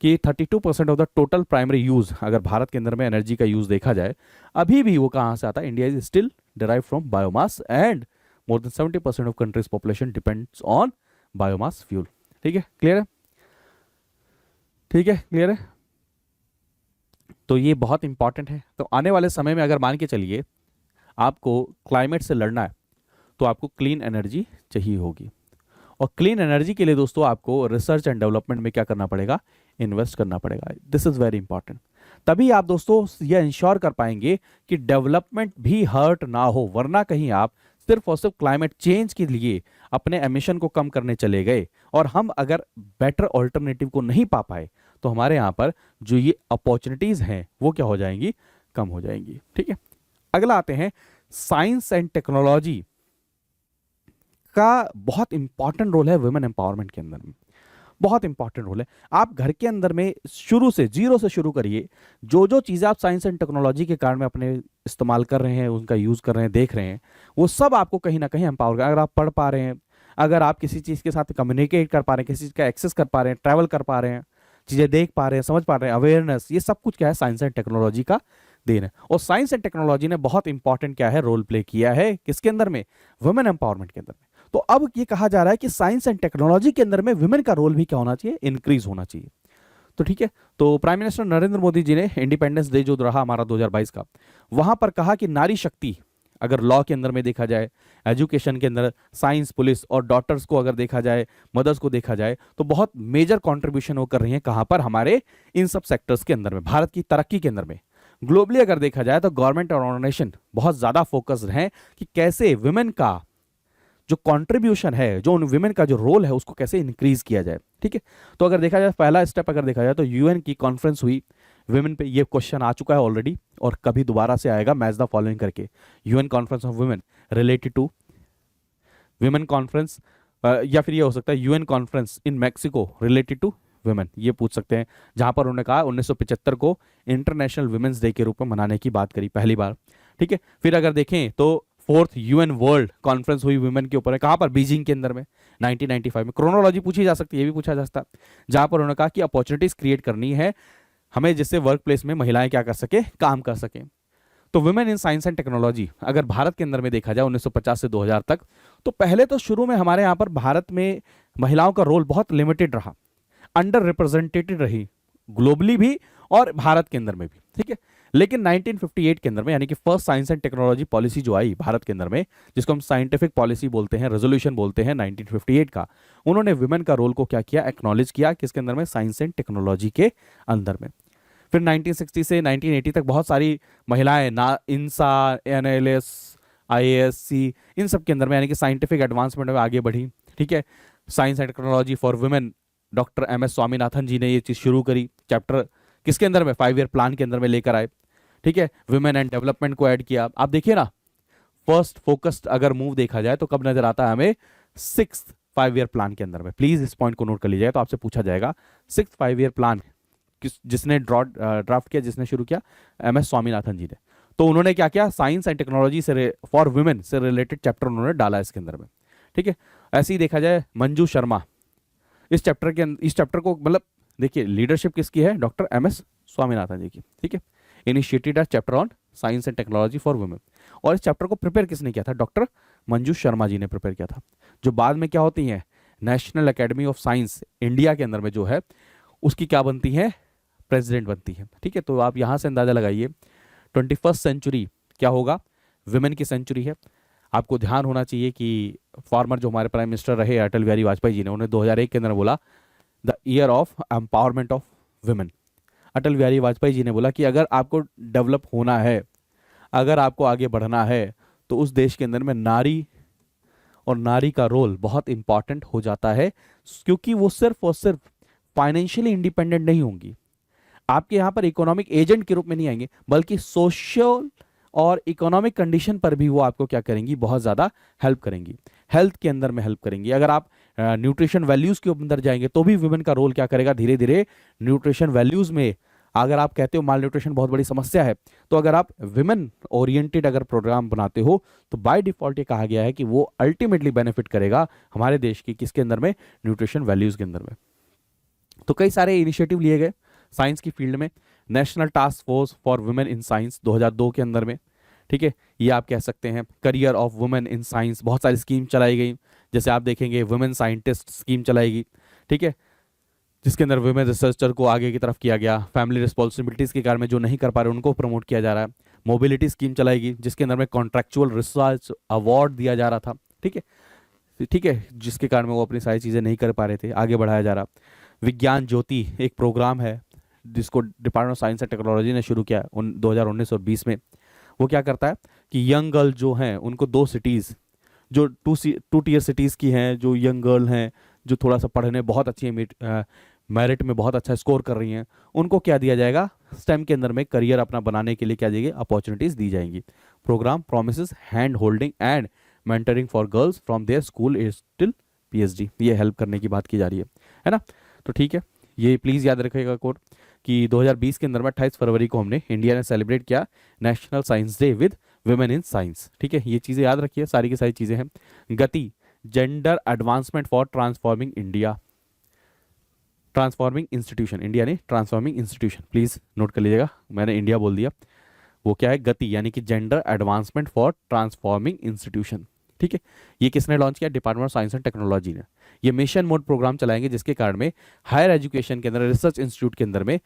कि 32% of the total primary use, अगर भारत के अंदर में एनर्जी का यूज़ देखा जाए, अभी भी वो कहाँ से आता है, India is still derive from biomass and more than 70% of countries population depends on biomass fuel. ठीक है, क्लियर है, ठीक है, क्लियर है। तो ये बहुत इंपॉर्टेंट है। तो आने वाले समय में अगर मान के चलिए आपको क्लाइमेट से लड़ना है, तो आपको क्लीन एनर्जी चाहिए होगी, और क्लीन एनर्जी के लिए दोस्तों आपको रिसर्च एंड डेवलपमेंट में क्या करना पड़ेगा, इन्वेस्ट करना पड़ेगा। This is very important. तभी आप दोस्तों यह इंश्योर कर पाएंगे कि डेवलपमेंट भी हर्ट ना हो, वरना कहीं आप सिर्फ और सिर्फ क्लाइमेट चेंज के लिए अपने एमिशन को कम करने चले गए और हम अगर बेटर ऑल्टरनेटिव को नहीं पा पाए, तो हमारे यहाँ पर जो ये अपॉर्चुनिटीज हैं वो क्या हो जाएंगी, कम हो जाएंगी। ठीक है, अगला आते हैं, साइंस एंड टेक्नोलॉजी का बहुत इंपॉर्टेंट रोल है वुमेन एम्पावरमेंट के अंदर में, बहुत इंपॉर्टेंट रोल है। आप घर के अंदर में शुरू से, जीरो से शुरू करिए, जो जो चीज़ें आप साइंस एंड टेक्नोलॉजी के कारण में अपने इस्तेमाल कर रहे हैं, उनका यूज़ कर रहे हैं, देख रहे हैं, वो सब आपको कहीं ना कहीं एम्पावर कर। अगर आप पढ़ पा रहे हैं, अगर आप किसी चीज़ के साथ कम्युनिकेट कर पा रहे हैं, किसी चीज़ का एक्सेस कर पा रहे हैं, ट्रैवल कर पा रहे हैं, चीज़ें देख पा रहे हैं, समझ पा रहे हैं, अवेयरनेस, ये सब कुछ क्या है, साइंस एंड टेक्नोलॉजी का देन है। और साइंस एंड टेक्नोलॉजी ने बहुत इंपॉर्टेंट क्या है, रोल प्ले किया है किसके अंदर में, वुमेन एम्पावरमेंट के अंदर में। तो अब ये कहा जा रहा है कि साइंस एंड टेक्नोलॉजी के अंदर में वुमेन का रोल भी क्या होना चाहिए, इंक्रीज होना चाहिए। तो ठीक है, तो प्राइम मिनिस्टर नरेंद्र मोदी जी ने इंडिपेंडेंस डे जो रहा हमारा 2022 का, वहां पर कहा कि नारी शक्ति, अगर लॉ के अंदर में देखा जाए, एजुकेशन के अंदर, साइंस, पुलिस और डॉक्टर्स को अगर देखा जाए, मदर्स को देखा जाए, तो बहुत मेजर कॉन्ट्रीब्यूशन वो कर रही हैं कहां पर, हमारे इन सब सेक्टर्स के अंदर में, भारत की तरक्की के अंदर में। ग्लोबली अगर देखा जाए तो गवर्नमेंट और ऑर्गेनाइजेशन बहुत ज्यादा फोकस्ड हैं कि कैसे वुमेन का जो कंट्रीब्यूशन है, जो उन विमेन का जो रोल है, उसको कैसे इंक्रीज किया जाए। ठीक है, तो अगर देखा जाए, पहला स्टेप अगर देखा जाए तो यूएन की कॉन्फ्रेंस हुई विमेन पे, ये क्वेश्चन आ चुका है ऑलरेडी और कभी दोबारा से आएगा, मैच द फॉलोइंग करके, UN conference of women related to women conference, या फिर ये हो सकता है UN conference in Mexico related to women, ये पूछ सकते हैं, जहां पर उन्होंने कहा 1975 को इंटरनेशनल वुमेन्स डे के रूप में मनाने की बात करी पहली बार। ठीक है, फिर अगर देखें तो 4th यूएन वर्ल्ड कॉन्फ्रेंस हुई वुमेन के ऊपर है, कहां पर, बीजिंग के अंदर में 1995 में। क्रोनोलॉजी पूछी जा सकती है, ये भी पूछा जा सकता है, जहां पर उन्होंने कहा कि अपॉर्चुनिटीज क्रिएट करनी है हमें, जिससे वर्क प्लेस में महिलाएं क्या कर सके, काम कर सकें। तो women in science and technology अगर भारत के अंदर में देखा जाए 1950 से 2000 तक, तो पहले तो शुरू में हमारे यहाँ पर भारत में महिलाओं का रोल बहुत लिमिटेड रहा, अंडर रिप्रेजेंटेटेड रही, ग्लोबली भी और भारत के अंदर में भी। ठीक है, लेकिन 1958 के अंदर में, यानी कि first science and technology policy जो आई भारत के अंदर में, जिसको हम साइंटिफिक पॉलिसी बोलते हैं, रेजोल्यूशन बोलते हैं 1958 का, उन्होंने वुमेन का रोल को क्या किया, एक्नॉलेज किया, किसके अंदर में, साइंस एंड टेक्नोलॉजी के अंदर में। फिर 1960 से 1980 तक बहुत सारी महिलाएं ना इंसा, एनएलएस, आईएएससी, इन सब के अंदर में, यानी कि साइंटिफिक एडवांसमेंट में आगे बढ़ी। ठीक है। Science and technology for women, doctor MS Swaminathan ji ने ये चीज़ शुरू करी। चैप्टर किसके अंदर में, 5 ईयर प्लान के अंदर में लेकर आए। ठीक है, वुमेन एंड डेवलपमेंट को ऐड किया। आप देखिए ना, फर्स्ट फोकस्ड अगर मूव देखा जाए तो कब नजर आता है हमें, 6th 5 ईयर प्लान के अंदर में। प्लीज इस पॉइंट को नोट कर लीजिएगा, तो आपसे पूछा जाएगा 6th 5 ईयर प्लान जिसने ड्राफ्ट किया, जिसने शुरू किया, MS स्वामीनाथन जी ने। तो उन्होंने क्या किया, साइंस एंड टेक्नोलॉजी से फॉर वुमेन से रिलेटेड चैप्टर उन्होंने डाला इसके अंदर में। ठीक है, ऐसे ही देखा जाए मंजू शर्मा, इस चैप्टर को मतलब देखिए लीडरशिप किसकी है, डॉक्टर MS स्वामीनाथन जी की। ठीक है, initiated a chapter on science and technology for women. और इस चैप्टर को प्रिपेयर किसने किया था, डॉक्टर मंजू शर्मा जी ने प्रिपेयर किया था, जो बाद में क्या होती हैं, national academy of science India के अंदर में जो है उसकी क्या बनती है, प्रेसिडेंट बनती है। ठीक है, तो आप यहाँ से अंदाजा लगाइए 21st सेंचुरी क्या होगा, वुमेन की सेंचुरी है। आपको ध्यान होना चाहिए कि फॉर्मर जो हमारे प्राइम मिनिस्टर रहे अटल बिहारी वाजपेयी जी ने, उन्हें 2001 के अंदर बोला the year of empowerment of women. Atal Bihari Vajpayee ji ने बोला कि अगर आपको डेवलप होना है, अगर आपको आगे बढ़ना है, तो उस देश के अंदर में नारी और नारी का रोल बहुत इंपॉर्टेंट हो जाता है, क्योंकि वो सिर्फ और सिर्फ फाइनेंशियली इंडिपेंडेंट नहीं होंगी, आपके यहाँ पर इकोनॉमिक एजेंट के रूप में नहीं आएंगे, बल्कि सोशल और इकोनॉमिक कंडीशन पर भी वो आपको क्या करेंगी, बहुत ज़्यादा हेल्प करेंगी, हेल्थ के अंदर में हेल्प करेंगी। अगर आप न्यूट्रिशन वैल्यूज़ के अंदर जाएंगे तो भी वुमेन का रोल क्या करेगा, धीरे धीरे न्यूट्रिशन वैल्यूज़ में, अगर आप कहते हो माल न्यूट्रिशन बहुत बड़ी समस्या है, तो अगर आप विमेन ओरिएंटेड अगर प्रोग्राम बनाते हो तो बाय डिफॉल्ट ये कहा गया है कि वो अल्टीमेटली बेनिफिट करेगा हमारे देश की किसके अंदर में, न्यूट्रिशन वैल्यूज़ के अंदर में। तो कई सारे इनिशिएटिव लिए गए साइंस की फील्ड में, national task force for women in science 2002 के अंदर में। ठीक है, ये आप कह सकते हैं career of women in science, बहुत सारी स्कीम चलाई गई, जैसे आप देखेंगे वुमेन साइंटिस्ट स्कीम चलाई गई। ठीक है, जिसके अंदर वुमेन रिसर्चर को आगे की तरफ किया गया, फैमिली रिस्पॉन्सिबिलिटीज के कारण में जो नहीं कर पा रहे उनको प्रमोट किया जा रहा है। मोबिलिटी स्कीम चलाएगी जिसके अंदर में कॉन्ट्रैक्चुअल रिसर्च अवार्ड दिया जा रहा था। ठीक है, ठीक है, जिसके कारण में वो अपनी सारी चीज़ें नहीं कर पा रहे थे, आगे बढ़ाया जा रहा। विज्ञान ज्योति एक प्रोग्राम है जिसको department of science and technology ने शुरू किया 2019 और 20 में। वो क्या करता है कि यंग गर्ल जो हैं उनको 2 सिटीज़ जो 2 टीयर सिटीज़ की हैं, जो यंग गर्ल हैं, जो थोड़ा सा पढ़ने बहुत अच्छी मेरिट में बहुत अच्छा स्कोर कर रही हैं, उनको क्या दिया जाएगा, स्टेम के अंदर में करियर अपना बनाने के लिए क्या देंगे, अपॉर्चुनिटीज़ दी जाएंगी। Programme promises hand holding and mentoring for girls from their school age till PhD, ये हेल्प करने की बात की जा रही है ना। तो ठीक है, ये प्लीज़ याद रखिएगा कोड कि 2020 के अंदर में 28 फरवरी को हमने इंडिया ने सेलिब्रेट किया national science day with women in science. ठीक है, ये चीज़ें याद रखिए, सारी की सारी चीज़ें हैं। गति, gender advancement for transforming India, transforming institution, India ने ट्रांसफॉर्मिंग इंस्टीट्यूशन, प्लीज़ नोट कर लीजिएगा, मैंने इंडिया बोल दिया। वो क्या है, गति, यानी कि gender advancement for transforming institution. ठीक है, ये किसने लॉन्च किया, department of science and technology ने। ये मिशन मोड प्रोग्राम चलाएंगे जिसके कारण में हायर एजुकेशन के अंदर, रिसर्च इंस्टीट्यूट के अंदर में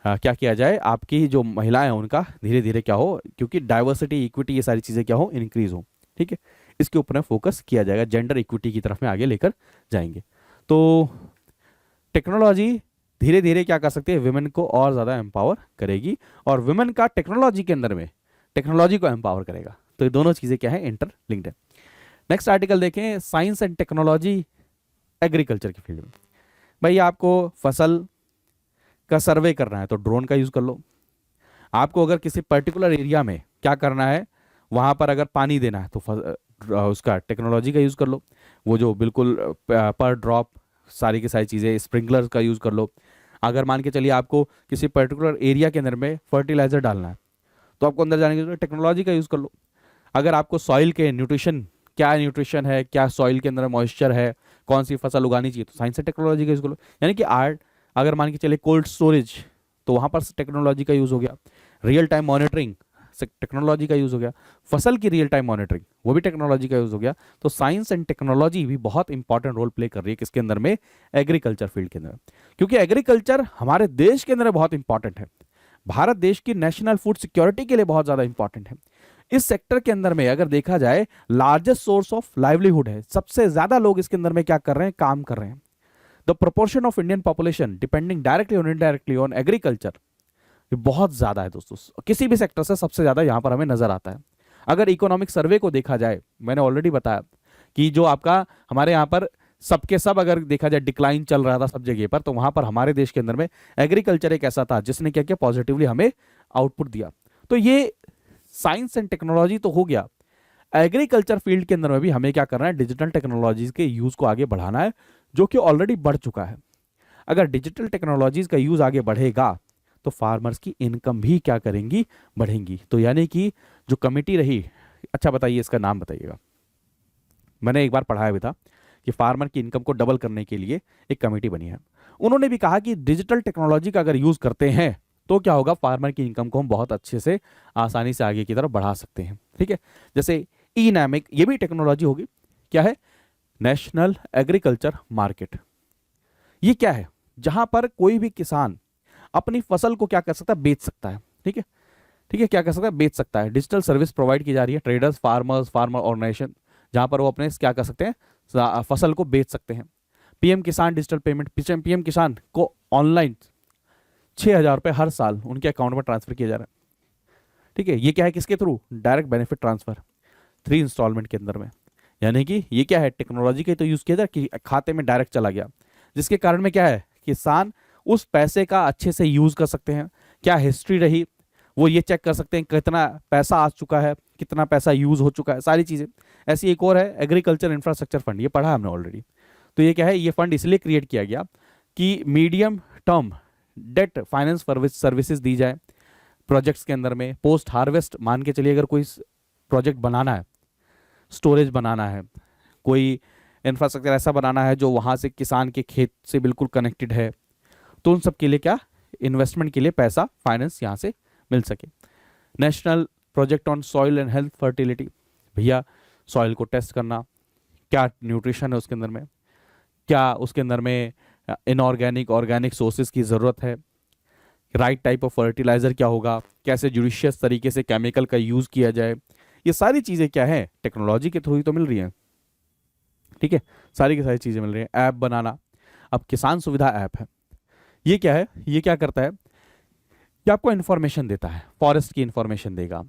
क्या किया जाए, आपकी जो महिलाएं हैं उनका धीरे धीरे क्या हो, क्योंकि डाइवर्सिटी इक्विटी ये सारी चीज़ें क्या हो, इंक्रीज हो। ठीक है, इसके ऊपर में फोकस किया जाएगा, जेंडर इक्विटी की तरफ में आगे लेकर जाएंगे। तो टेक्नोलॉजी धीरे धीरे क्या कर सकती है, वुमेन को और ज़्यादा एम्पावर करेगी, और वुमेन का टेक्नोलॉजी के अंदर में टेक्नोलॉजी को एम्पावर करेगा। तो ये दोनों चीज़ें क्या है, इंटरलिंक्ड है। नेक्स्ट आर्टिकल देखें, साइंस एंड टेक्नोलॉजी एग्रीकल्चर की फील्ड में। भाई आपको फसल का सर्वे करना है तो ड्रोन का यूज़ कर लो। आपको अगर किसी पर्टिकुलर एरिया में क्या करना है, वहाँ पर अगर पानी देना है तो उसका टेक्नोलॉजी का यूज़ कर लो, वो जो बिल्कुल पर ड्रॉप सारी की सारी चीज़ें, स्प्रिंकलर का यूज़ कर लो। अगर मान के चलिए आपको किसी पर्टिकुलर एरिया के अंदर में फर्टिलाइजर डालना है तो आपको अंदर जाने के लिए टेक्नोलॉजी का यूज़ कर लो। अगर आपको सॉइल के न्यूट्रिशन, क्या न्यूट्रिशन है, क्या सॉइल के अंदर मॉइस्चर है, कौन सी फसल उगानी चाहिए, तो साइंस एंड टेक्नोलॉजी का यूज़ कर लो। यानी कि अगर मान के चलिए कोल्ड स्टोरेज, तो वहाँ पर टेक्नोलॉजी का यूज़ हो गया। रियल टाइम मॉनिटरिंग, टेक्नोलॉजी का यूज़ हो गया। फसल की रियल टाइम मॉनिटरिंग, वो भी टेक्नोलॉजी का यूज़ हो गया। तो साइंस एंड टेक्नोलॉजी भी बहुत इंपॉर्टेंट रोल प्ले कर रही है किसके अंदर में, एग्रीकल्चर फील्ड के अंदर, क्योंकि एग्रीकल्चर हमारे देश के अंदर बहुत इंपॉर्टेंट है, भारत देश की नेशनल फूड सिक्योरिटी के लिए बहुत ज़्यादा इंपॉर्टेंट है। इस सेक्टर के अंदर में अगर देखा जाए लार्जेस्ट सोर्स ऑफ लाइवलीहुड है, सबसे ज़्यादा लोग इसके अंदर में क्या कर रहे हैं, काम कर रहे हैं। The proportion of Indian population depending directly और इनडायरेक्टली ऑन एग्रीकल्चर बहुत ज़्यादा है दोस्तों, किसी भी सेक्टर से सबसे ज़्यादा यहाँ पर हमें नजर आता है। अगर इकोनॉमिक सर्वे को देखा जाए, मैंने ऑलरेडी बताया कि जो आपका हमारे यहाँ पर सबके सब अगर देखा जाए डिक्लाइन चल रहा था सब जगह पर, तो वहां पर हमारे देश के अंदर में एग्रीकल्चर एक ऐसा था जिसने क्या किया, पॉजिटिवली हमें आउटपुट दिया। तो ये साइंस एंड टेक्नोलॉजी तो हो गया, एग्रीकल्चर फील्ड के अंदर में भी हमें क्या करना है, डिजिटल टेक्नोलॉजीज के यूज को आगे बढ़ाना है, जो कि ऑलरेडी बढ़ चुका है। अगर डिजिटल टेक्नोलॉजीज का यूज आगे बढ़ेगा तो फार्मर्स की इनकम भी क्या करेंगी, बढ़ेंगी। तो यानी कि जो कमेटी रही, अच्छा बताइए इसका नाम बताइएगा, मैंने एक बार पढ़ाया भी था कि फार्मर की इनकम को डबल करने के लिए एक कमेटी बनी है। उन्होंने भी कहा कि डिजिटल टेक्नोलॉजी का अगर यूज करते हैं तो क्या होगा, फार्मर की इनकम को हम बहुत अच्छे से आसानी से आगे की तरफ बढ़ा सकते हैं। ठीक है, जैसे ई नामिक, ये भी टेक्नोलॉजी होगी। क्या है, नेशनल एग्रीकल्चर मार्केट। ये क्या है, जहां पर कोई भी किसान अपनी फसल को क्या कर सकता है, बेच सकता है। ठीक है, ठीक है, क्या कर सकता है, बेच सकता है। डिजिटल सर्विस प्रोवाइड की जा रही है, ट्रेडर्स, फार्मर्स, फार्मर ऑर्गेनाइजेशन, जहां पर वो अपने क्या कर सकते हैं, फसल को बेच सकते हैं। पीएम किसान डिजिटल पेमेंट, पीएम किसान को ऑनलाइन 6,000 रुपये हर साल उनके अकाउंट में ट्रांसफर किया जा रहा है। ठीक है, ये क्या है, किसके through, direct benefit transfer 3 instalment के अंदर में। यानी कि ये क्या है, टेक्नोलॉजी का तो यूज किया जा कि खाते में डायरेक्ट चला गया, जिसके कारण में क्या है, किसान उस पैसे का अच्छे से यूज कर सकते हैं। क्या हिस्ट्री रही वो ये चेक कर सकते हैं, कितना पैसा आ चुका है, कितना पैसा यूज हो चुका है, सारी चीजें। ऐसी एक और है एग्रीकल्चर इंफ्रास्ट्रक्चर फंड, ये पढ़ा हमने ऑलरेडी। तो ये क्या है, ये फंड इसलिए क्रिएट किया गया कि medium term debt finance services दी जाए प्रोजेक्ट्स के अंदर में। पोस्ट हार्वेस्ट मान के चलिए, अगर कोई प्रोजेक्ट बनाना है, स्टोरेज बनाना है, कोई इंफ्रास्ट्रक्चर ऐसा बनाना है जो वहाँ से किसान के खेत से बिल्कुल कनेक्टेड है, तो उन सब के लिए क्या, इन्वेस्टमेंट के लिए पैसा, फाइनेंस यहाँ से मिल सके। National project on soil and health fertility, भैया सॉइल को टेस्ट करना, क्या न्यूट्रिशन है उसके अंदर में, क्या उसके अंदर में इनऑर्गेनिक ऑर्गेनिक सोर्सेज की ज़रूरत है, राइट टाइप ऑफ फर्टिलाइजर क्या होगा, कैसे जुडिशियस तरीके से केमिकल का यूज़ किया जाए, ये सारी चीज़ें क्या है, टेक्नोलॉजी के थ्रू ही तो मिल रही हैं। ठीक है, सारी की सारी चीज़ें मिल रही हैं। ऐप बनाना, अब किसान सुविधा ऐप है, ये क्या है, ये क्या करता है, ये आपको इन्फॉर्मेशन देता है, फॉरेस्ट की इन्फॉर्मेशन देगा,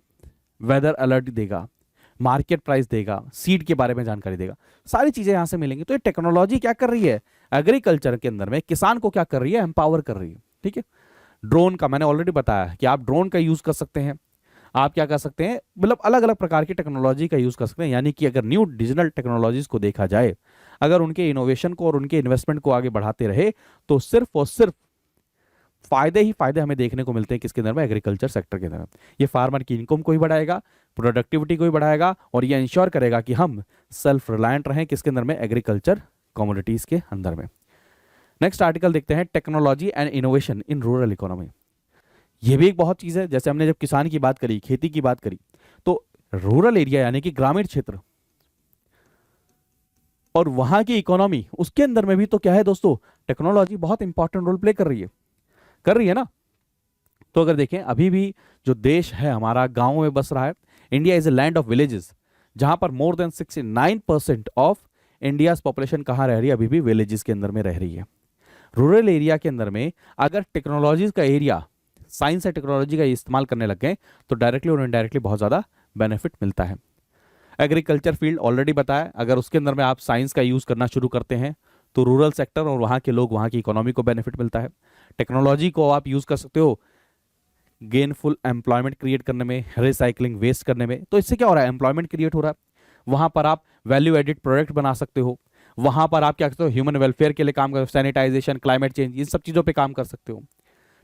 वेदर अलर्ट देगा, मार्केट प्राइस देगा, सीड के बारे में जानकारी देगा, सारी चीजें यहां से मिलेंगी। तो ये टेक्नोलॉजी क्या कर रही है, एग्रीकल्चर के अंदर में किसान को क्या कर रही है, एम्पावर कर रही है। ठीक है, ड्रोन का मैंने ऑलरेडी बताया कि आप ड्रोन का यूज कर सकते हैं, आप क्या कर सकते हैं, मतलब अलग अलग प्रकार की टेक्नोलॉजी का यूज कर सकते हैं। यानी कि अगर न्यू डिजिटल टेक्नोलॉजीज को देखा जाए, अगर उनके इनोवेशन को और उनके इन्वेस्टमेंट को आगे बढ़ाते रहे, तो सिर्फ और सिर्फ फायदे ही फायदे हमें देखने को मिलते हैं किसके अंदर में, एग्रीकल्चर सेक्टर के अंदर। ये फार्मर की इनकम को ही बढ़ाएगा, प्रोडक्टिविटी को ही बढ़ाएगा, और ये इंश्योर करेगा कि हम सेल्फ रिलायंट रहें किसके अंदर में, एग्रीकल्चर कमोडिटीज के अंदर में। नेक्स्ट आर्टिकल देखते हैं, technology and innovation in rural economy. ये भी एक बहुत चीज है, जैसे हमने जब किसान की बात करी, खेती की बात करी, तो रूरल एरिया यानी कि ग्रामीण क्षेत्र और वहां की इकोनॉमी, उसके अंदर में भी तो क्या है दोस्तों, टेक्नोलॉजी बहुत इंपॉर्टेंट रोल प्ले कर रही है ना। तो अगर देखें, अभी भी जो देश है हमारा गांव में बस रहा है। India is a land of villages, जहां पर more than 69% of India population कहाँ रह रही है, अभी भी विलेजेस के अंदर में रह रही है। रूरल एरिया के अंदर में अगर टेक्नोलॉजीज का एरिया, साइंस एंड टेक्नोलॉजी का इस्तेमाल करने लग गए, तो डायरेक्टली और इनडायरेक्टली बहुत ज़्यादा बेनिफिट मिलता है। एग्रीकल्चर फील्ड ऑलरेडी बताया, अगर उसके अंदर में आप साइंस का यूज़ करना शुरू करते हैं तो रूरल सेक्टर और वहाँ के लोग, वहाँ की इकोनॉमी को बेनिफिट मिलता है। टेक्नोलॉजी को आप यूज़ कर सकते हो गेनफुल एम्प्लॉयमेंट क्रिएट करने में, रिसाइकलिंग वेस्ट करने में। तो इससे क्या हो रहा है, एम्प्लॉयमेंट क्रिएट हो रहा है, वहाँ पर आप वैल्यू एडिड प्रोडक्ट बना सकते हो, वहाँ पर आप क्या करते हो, ह्यूमन वेलफेयर के लिए काम कर, सैनिटाइजेशन, क्लाइमेट चेंज, इन सब चीज़ों पर काम कर सकते हो।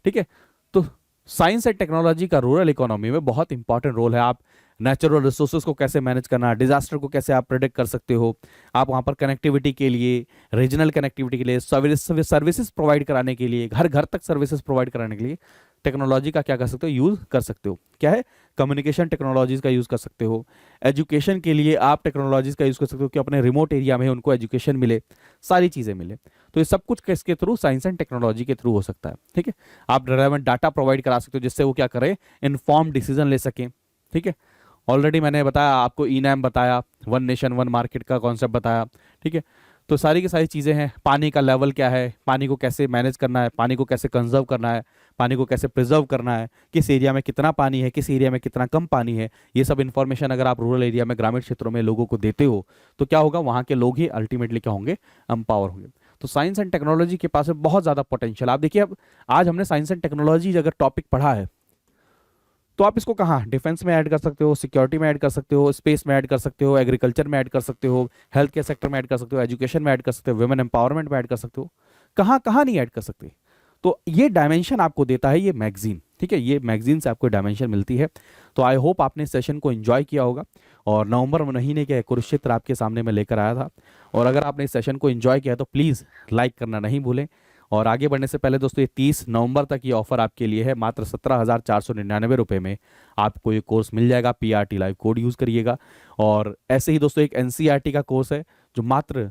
ठीक है, तो साइंस एंड टेक्नोलॉजी का रूरल इकोनॉमी में बहुत इंपॉर्टेंट रोल है। आप नेचुरल रिसोर्सेज को कैसे मैनेज करना, डिजास्टर को कैसे आप प्रेडिक्ट कर सकते हो, आप वहाँ पर कनेक्टिविटी के लिए, रीजनल कनेक्टिविटी के लिए, सर्विसेज प्रोवाइड कराने के लिए, घर घर तक सर्विसेज प्रोवाइड कराने के लिए टेक्नोलॉजी का क्या कर सकते हो, यूज़ कर सकते हो। क्या है, कम्युनिकेशन टेक्नोलॉजीज का यूज़ कर सकते हो। एजुकेशन के लिए आप टेक्नोलॉजीज का यूज़ कर सकते हो कि अपने रिमोट एरिया में उनको एजुकेशन मिले, सारी चीज़ें मिले। तो ये सब कुछ किसके थ्रू, साइंस एंड टेक्नोलॉजी के थ्रू हो सकता है। ठीक है, आप रिलेवेंट डाटा प्रोवाइड करा सकते हो जिससे वो क्या करें, इन्फॉर्म डिसीजन ले सकें। ठीक है, ऑलरेडी मैंने बताया आपको, ई नैम बताया, वन नेशन वन मार्केट का कॉन्सेप्ट बताया। ठीक है, तो सारी की सारी चीज़ें हैं, पानी का लेवल क्या है, पानी को कैसे मैनेज करना है, पानी को कैसे कंजर्व करना है, पानी को कैसे प्रिजर्व करना है, किस एरिया में कितना पानी है, किस एरिया में कितना कम पानी है, ये सब इन्फॉर्मेशन अगर आप रूरल एरिया में, ग्रामीण क्षेत्रों में लोगों को देते हो तो क्या होगा, वहाँ के लोग ही अल्टीमेटली क्या होंगे, एम्पावर होंगे। तो साइंस एंड टेक्नोलॉजी के पास में बहुत ज़्यादा पोटेंशियल। आप देखिए, अब आज हमने साइंस एंड टेक्नोलॉजी अगर टॉपिक पढ़ा है तो आप इसको कहाँ, डिफेंस में ऐड कर सकते हो, सिक्योरिटी में ऐड कर सकते हो, स्पेस में ऐड कर सकते हो, एग्रीकल्चर में ऐड कर सकते हो, हेल्थ केयर सेक्टर में ऐड कर सकते हो, एजुकेशन में ऐड कर सकते हो, वुमेन एम्पावरमेंट में ऐड कर सकते हो, कहाँ कहाँ नहीं ऐड कर सकते। तो ये डायमेंशन आपको देता है ये मैगजीन, ठीक है, ये मैगजीन से आपको डायमेंशन मिलती है। तो आई होप आपने इस सेशन को एंजॉय किया होगा। और नवंबर महीने के कुरुक्षेत्र आपके सामने मैं लेकर आया था। और अगर आपने इस सेशन को एंजॉय किया तो प्लीज़ लाइक करना नहीं भूलें। और आगे बढ़ने से पहले दोस्तों, ये 30 नवंबर तक ये ऑफर आपके लिए है। मात्र 17,499 रुपये में आपको ये कोर्स मिल जाएगा। PRT लाइव कोड यूज़ करिएगा। और ऐसे ही दोस्तों एक NCERT का कोर्स है जो मात्र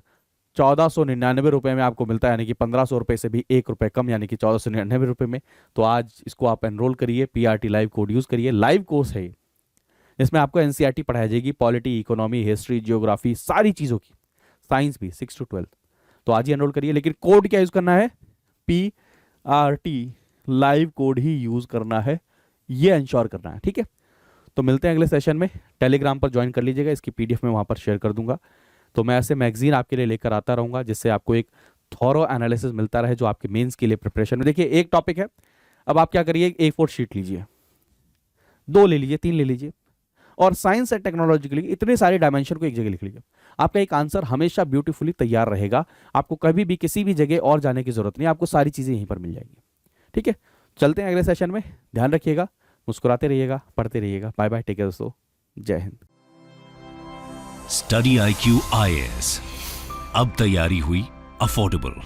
1499 रुपये में आपको मिलता है, यानी कि 1500 रुपये से भी 1 रुपये कम, यानी कि 1499 रुपये में। तो आज इसको आप एनरोल करिए, PRT लाइव कोड यूज़ करिए। लाइव कोर्स है, इसमें आपको NCERT पढ़ाई जाएगी, पॉलिटी, इकोनॉमी, हिस्ट्री, जियोग्राफी, सारी चीज़ों की, साइंस भी 6 to 12। तो आज ही एनरोल करिए। लेकिन कोड क्या यूज़ करना है, PRT लाइव कोड ही यूज़ करना है, ये इंश्योर करना है, ठीक है। तो मिलते हैं अगले सेशन में। टेलीग्राम पर ज्वाइन कर लीजिएगा, इसकी PDF में वहाँ पर शेयर कर दूंगा। तो मैं ऐसे मैगजीन आपके लिए लेकर आता रहूँगा जिससे आपको एक थॉरो एनालिसिस मिलता रहे जो आपके मेंस के लिए प्रिपरेशन में। देखिए, एक टॉपिक है, अब आप क्या करिए, A4 शीट लीजिए, 2 ले लीजिए, 3 ले लीजिए, और साइंस एंड टेक्नोलॉजी के लिए इतने सारे डायमेंशन को एक जगह लिख लीजिए। आपका एक आंसर हमेशा ब्यूटीफुली तैयार रहेगा। आपको कभी भी किसी भी जगह और जाने की जरूरत नहीं, आपको सारी चीज़ें यहीं पर मिल जाएंगी, ठीक है। चलते हैं अगले सेशन में। ध्यान रखिएगा, मुस्कुराते रहिएगा, पढ़ते रहिएगा। बाय बाय, टेक केयर दोस्तों, जय हिंद। स्टडी IQ IAS, अब तैयारी हुई अफोर्डेबल।